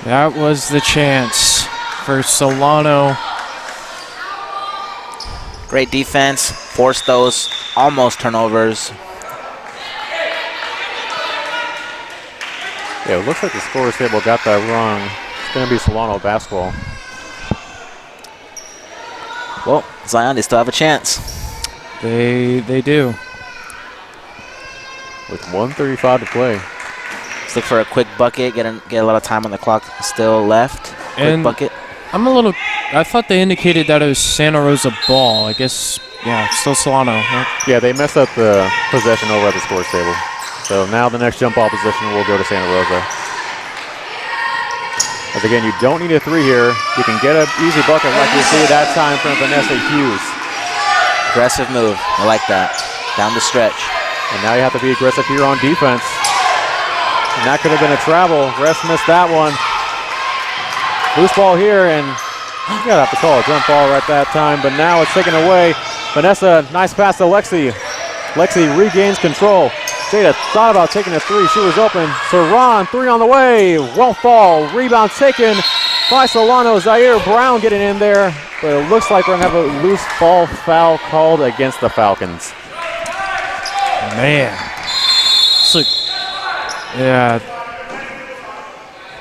That was the chance for Solano. Great defense, forced those almost turnovers. Yeah, it looks like the scorer's table got that wrong. It's going to be Solano basketball. Well, Zion, they still have a chance. They do. With 1:35 to play. Let's look for a quick bucket, get a lot of time on the clock still left. Quick bucket. I thought they indicated that it was Santa Rosa ball. I guess, yeah, still Solano. Right? Yeah, they messed up the possession over at the scores table. So now the next jump ball position will go to Santa Rosa. As again, you don't need a three here. You can get an easy bucket like you see that time from Vanessa Hughes. Aggressive move. I like that. Down the stretch. And now you have to be aggressive here on defense. And that could have been a travel. Refs missed that one. Loose ball here, and you gotta have to call a jump ball right that time, but now it's taken away. Vanessa, nice pass to Lexi. Lexi regains control. Jada thought about taking a three. She was open. Saran, three on the way. Won't fall. Rebound taken by Solano. Zaire Brown getting in there, but it looks like we're gonna have a loose ball foul called against the Falcons. Man. So, yeah.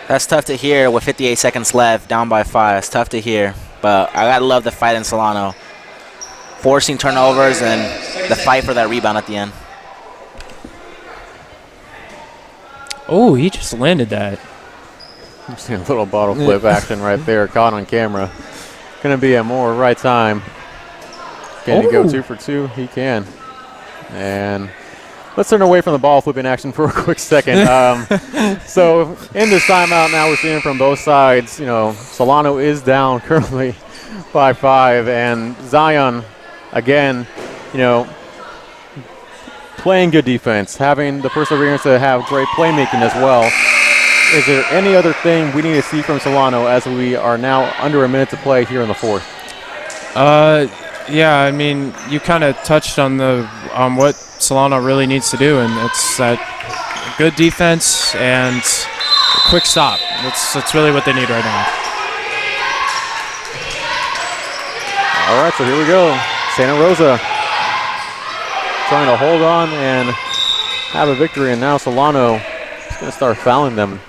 That's tough to hear with 58 seconds left, down by 5. It's tough to hear, but I gotta love the fight in Solano. Forcing turnovers and the fight for that rebound at the end. Oh, he just landed that. I'm seeing a little bottle flip action right there, caught on camera. Gonna be a more right time. Can he go 2 for 2? He can. And let's turn away from the ball flipping action for a quick second. So in this timeout now, we're seeing from both sides, you know, Solano is down currently by 5, and Zion, again, you know, playing good defense, having the perseverance to have great playmaking as well. Is there any other thing we need to see from Solano as we are now under a minute to play here in the fourth? Yeah, I mean, you kind of touched on what Solano really needs to do, and it's that good defense and quick stop. That's really what they need right now. All right, so here we go. Santa Rosa trying to hold on and have a victory, and now Solano is going to start fouling them.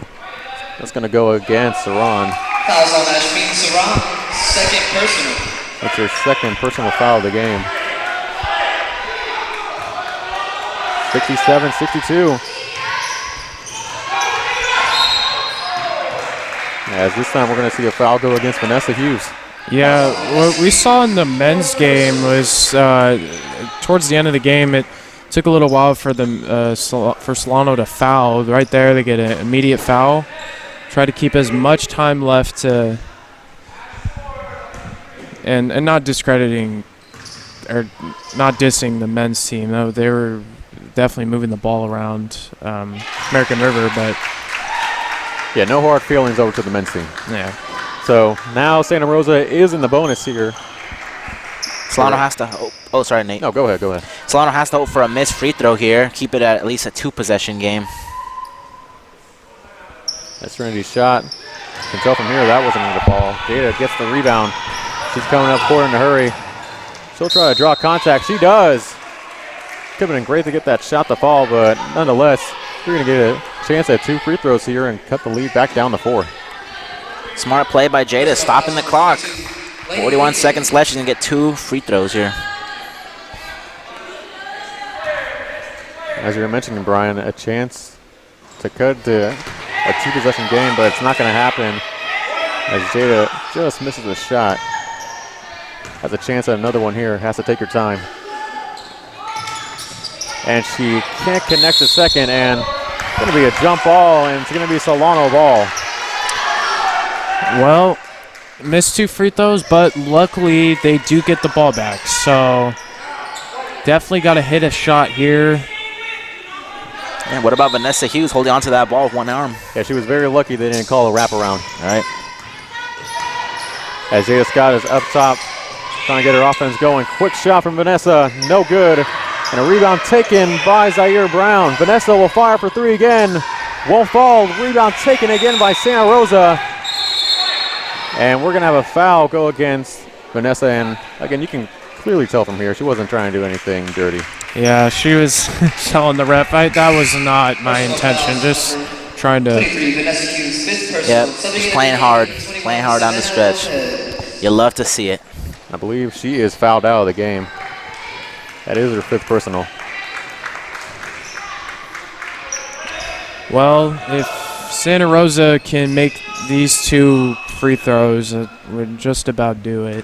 That's going to go against Saran. Fouls on Ashmead Saran, second personal. That's her second personal foul of the game. 67-62. As this time we're going to see a foul go against Vanessa Hughes. Yeah, what we saw in the men's game was towards the end of the game, it took a little while for for Solano to foul. Right there, they get an immediate foul. Try to keep as much time left to, and not discrediting or not dissing the men's team. No, they were definitely moving the ball around American River, but yeah, no hard feelings over to the men's team. Yeah. So now Santa Rosa is in the bonus here. Solano has to hope. Oh, sorry, Nate. No, go ahead, go ahead. Solano has to hope for a missed free throw here. Keep it at least a 2-possession game. That's Trinity's shot. You can tell from here that wasn't going to fall. Jada gets the rebound. She's coming up court in a hurry. She'll try to draw contact. She does. Could have been great to get that shot to fall, but nonetheless, you're going to get a chance at 2 free throws here and cut the lead back down to 4. Smart play by Jada, stopping the clock. 41 seconds left. She's going to get 2 free throws here. As you were mentioning, Brian, a chance to cut to a 2-possession game, but it's not going to happen as Jada just misses a shot. Has a chance at another one here. Has to take her time. And she can't connect the second, and it's going to be a jump ball, and it's going to be Solano ball. Well, missed 2 free throws, but luckily they do get the ball back. So definitely got to hit a shot here. And what about Vanessa Hughes holding onto that ball with one arm? Yeah, she was very lucky they didn't call a wraparound. All right. As Jada Scott is up top, trying to get her offense going. Quick shot from Vanessa, no good. And a rebound taken by Zaire Brown. Vanessa will fire for 3 again. Won't fall. Rebound taken again by Santa Rosa. And we're going to have a foul go against Vanessa. And again, you can clearly tell from here she wasn't trying to do anything dirty. Yeah, she was telling the ref, that was not my intention, just trying to. Yep, just playing hard down the stretch. You love to see it. I believe she is fouled out of the game. That is her 5th personal. Well, if Santa Rosa can make these 2 free throws, it would just about do it.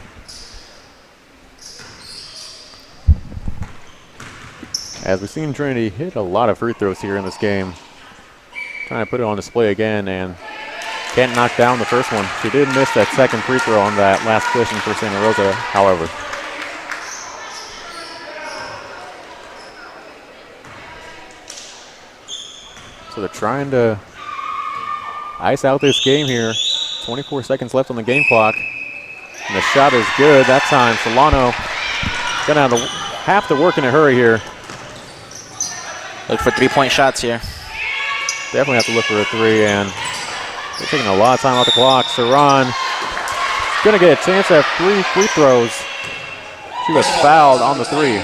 As we've seen Trinity hit a lot of free throws here in this game. Trying to put it on display again and can't knock down the first one. She did miss that second free throw on that last possession for Santa Rosa, however. So they're trying to ice out this game here. 24 seconds left on the game clock. And the shot is good that time. Solano gonna have to work in a hurry here. Look for 3-point shots here. Definitely have to look for a 3, and they're taking a lot of time off the clock. Saran gonna get a chance at 3 free throws. She was fouled on the 3.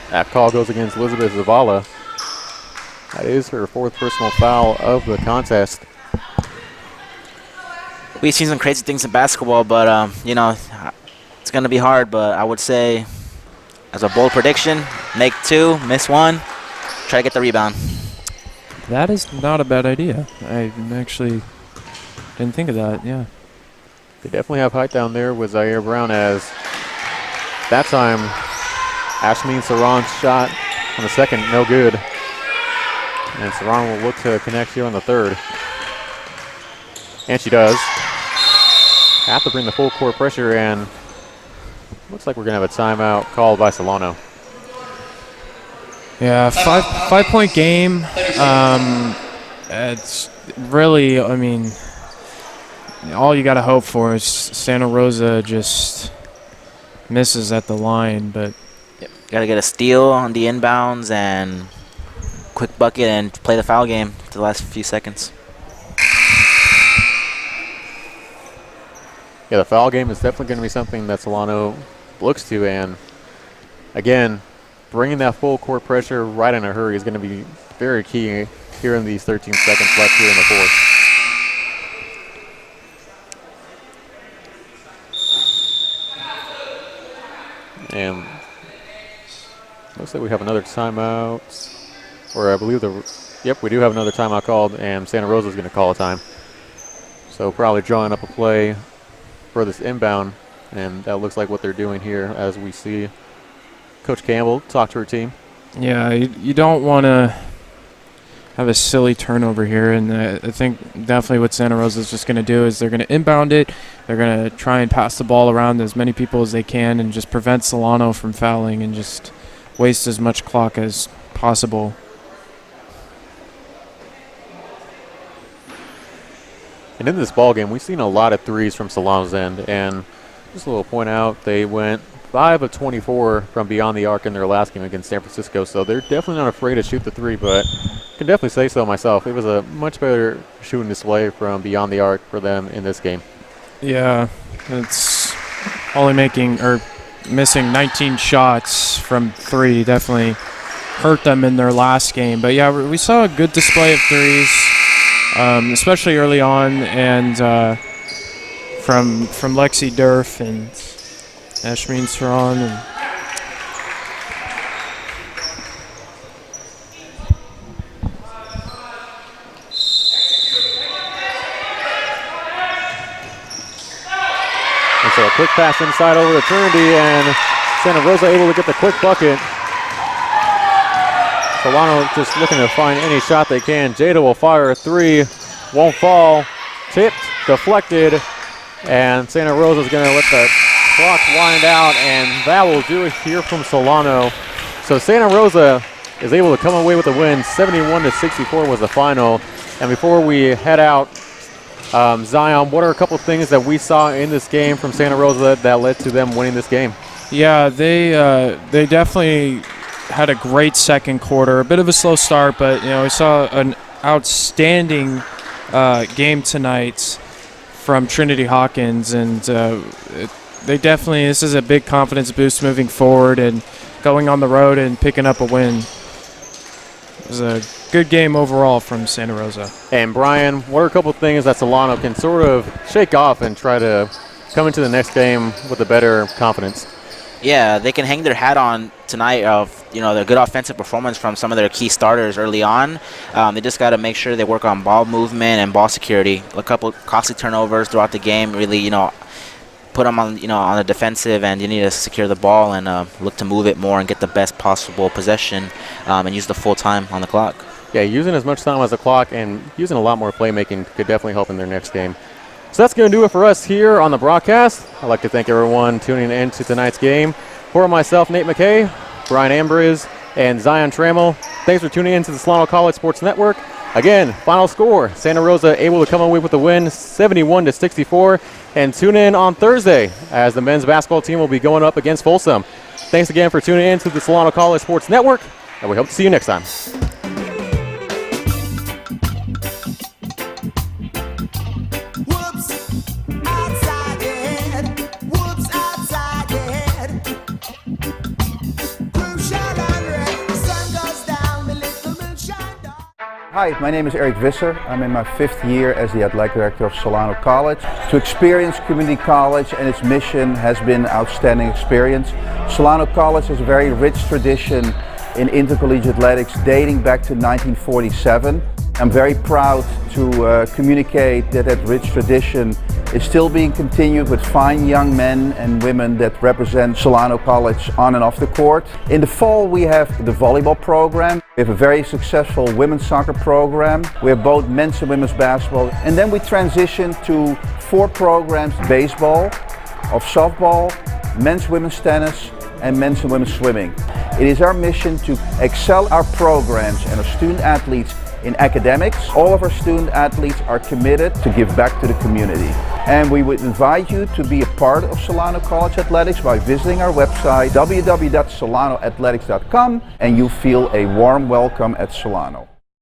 That call goes against Elizabeth Zavala. That is her 4th personal foul of the contest. We've seen some crazy things in basketball, but you know, it's gonna be hard. But I would say, as a bold prediction, make 2, miss 1, try to get the rebound. That is not a bad idea. I actually didn't think of that, yeah. They definitely have height down there with Zaire Brown, as that time Ashleen Saran's shot on the second, no good. And Saran will look to connect here on the 3rd. And she does. Have to bring the full court pressure, and looks like we're going to have a timeout called by Solano. Yeah, 5-point game. It's really, I mean, all you got to hope for is Santa Rosa just misses at the line, but got to get a steal on the inbounds and quick bucket and play the foul game to the last few seconds. Yeah, the foul game is definitely going to be something that Solano looks to, and again, bringing that full court pressure right in a hurry is going to be very key here in these 13 seconds left here in the 4th. And looks like we have another timeout, or I believe yep, we do have another timeout called, and Santa Rosa is going to call a time. So probably drawing up a play for this inbound, and that looks like what they're doing here as we see Coach Campbell talk to her team. Yeah, you don't want to have a silly turnover here, and I think definitely what Santa Rosa is just going to do is they're going to inbound it. They're going to try and pass the ball around to as many people as they can and just prevent Solano from fouling and just waste as much clock as possible. And in this ball game, we've seen a lot of threes from Solano's end, and just a little point out, they went 5 of 24 from beyond the arc in their last game against San Francisco, so they're definitely not afraid to shoot the 3, but I can definitely say so myself. It was a much better shooting display from beyond the arc for them in this game. Yeah, it's only missing 19 shots from 3. Definitely hurt them in their last game. But yeah, we saw a good display of threes, especially early on, and from Lexi Durf and Ashmin Saran. And so a quick pass inside over to Trinity, and Santa Rosa able to get the quick bucket. Solano just looking to find any shot they can. Jada will fire a three, won't fall, tipped, deflected, and Santa Rosa is going to let the clock wind out, and that will do it here from Solano. So Santa Rosa is able to come away with a win. 71-64 was the final. And before we head out, Zion, what are a couple things that we saw in this game from Santa Rosa that led to them winning this game? Yeah, they definitely had a great second quarter. A bit of a slow start, but we saw an outstanding game tonight from Trinity Hawkins, and they definitely, this is a big confidence boost moving forward and going on the road and picking up a win. It was a good game overall from Santa Rosa. And Brian, what are a couple things that Solano can sort of shake off and try to come into the next game with a better confidence? Yeah, they can hang their hat on tonight of their good offensive performance from some of their key starters early on. They just got to make sure they work on ball movement and ball security. A couple costly turnovers throughout the game really put them on on the defensive, and you need to secure the ball and look to move it more and get the best possible possession and use the full time on the clock. Yeah, using as much time as the clock and using a lot more playmaking could definitely help in their next game. So that's going to do it for us here on the broadcast. I'd like to thank everyone tuning in to tonight's game. For myself, Nate McKay, Brian Ambriz, and Zion Trammell, thanks for tuning in to the Solano College Sports Network. Again, final score, Santa Rosa able to come away with the win, 71-64. And tune in on Thursday as the men's basketball team will be going up against Folsom. Thanks again for tuning in to the Solano College Sports Network, and we hope to see you next time. Hi, my name is Eric Visser. I'm in my 5th year as the Athletic Director of Solano College. To experience community college and its mission has been an outstanding experience. Solano College has a very rich tradition in intercollegiate athletics dating back to 1947. I'm very proud to communicate that rich tradition is still being continued with fine young men and women that represent Solano College on and off the court. In the fall we have the volleyball program. We have a very successful women's soccer program. We have both men's and women's basketball. And then we transition to 4 programs: baseball, of softball, men's women's tennis, and men's and women's swimming. It is our mission to excel our programs and our student athletes in academics. All of our student athletes are committed to give back to the community. And we would invite you to be a part of Solano College Athletics by visiting our website www.solanoathletics.com, and you feel a warm welcome at Solano.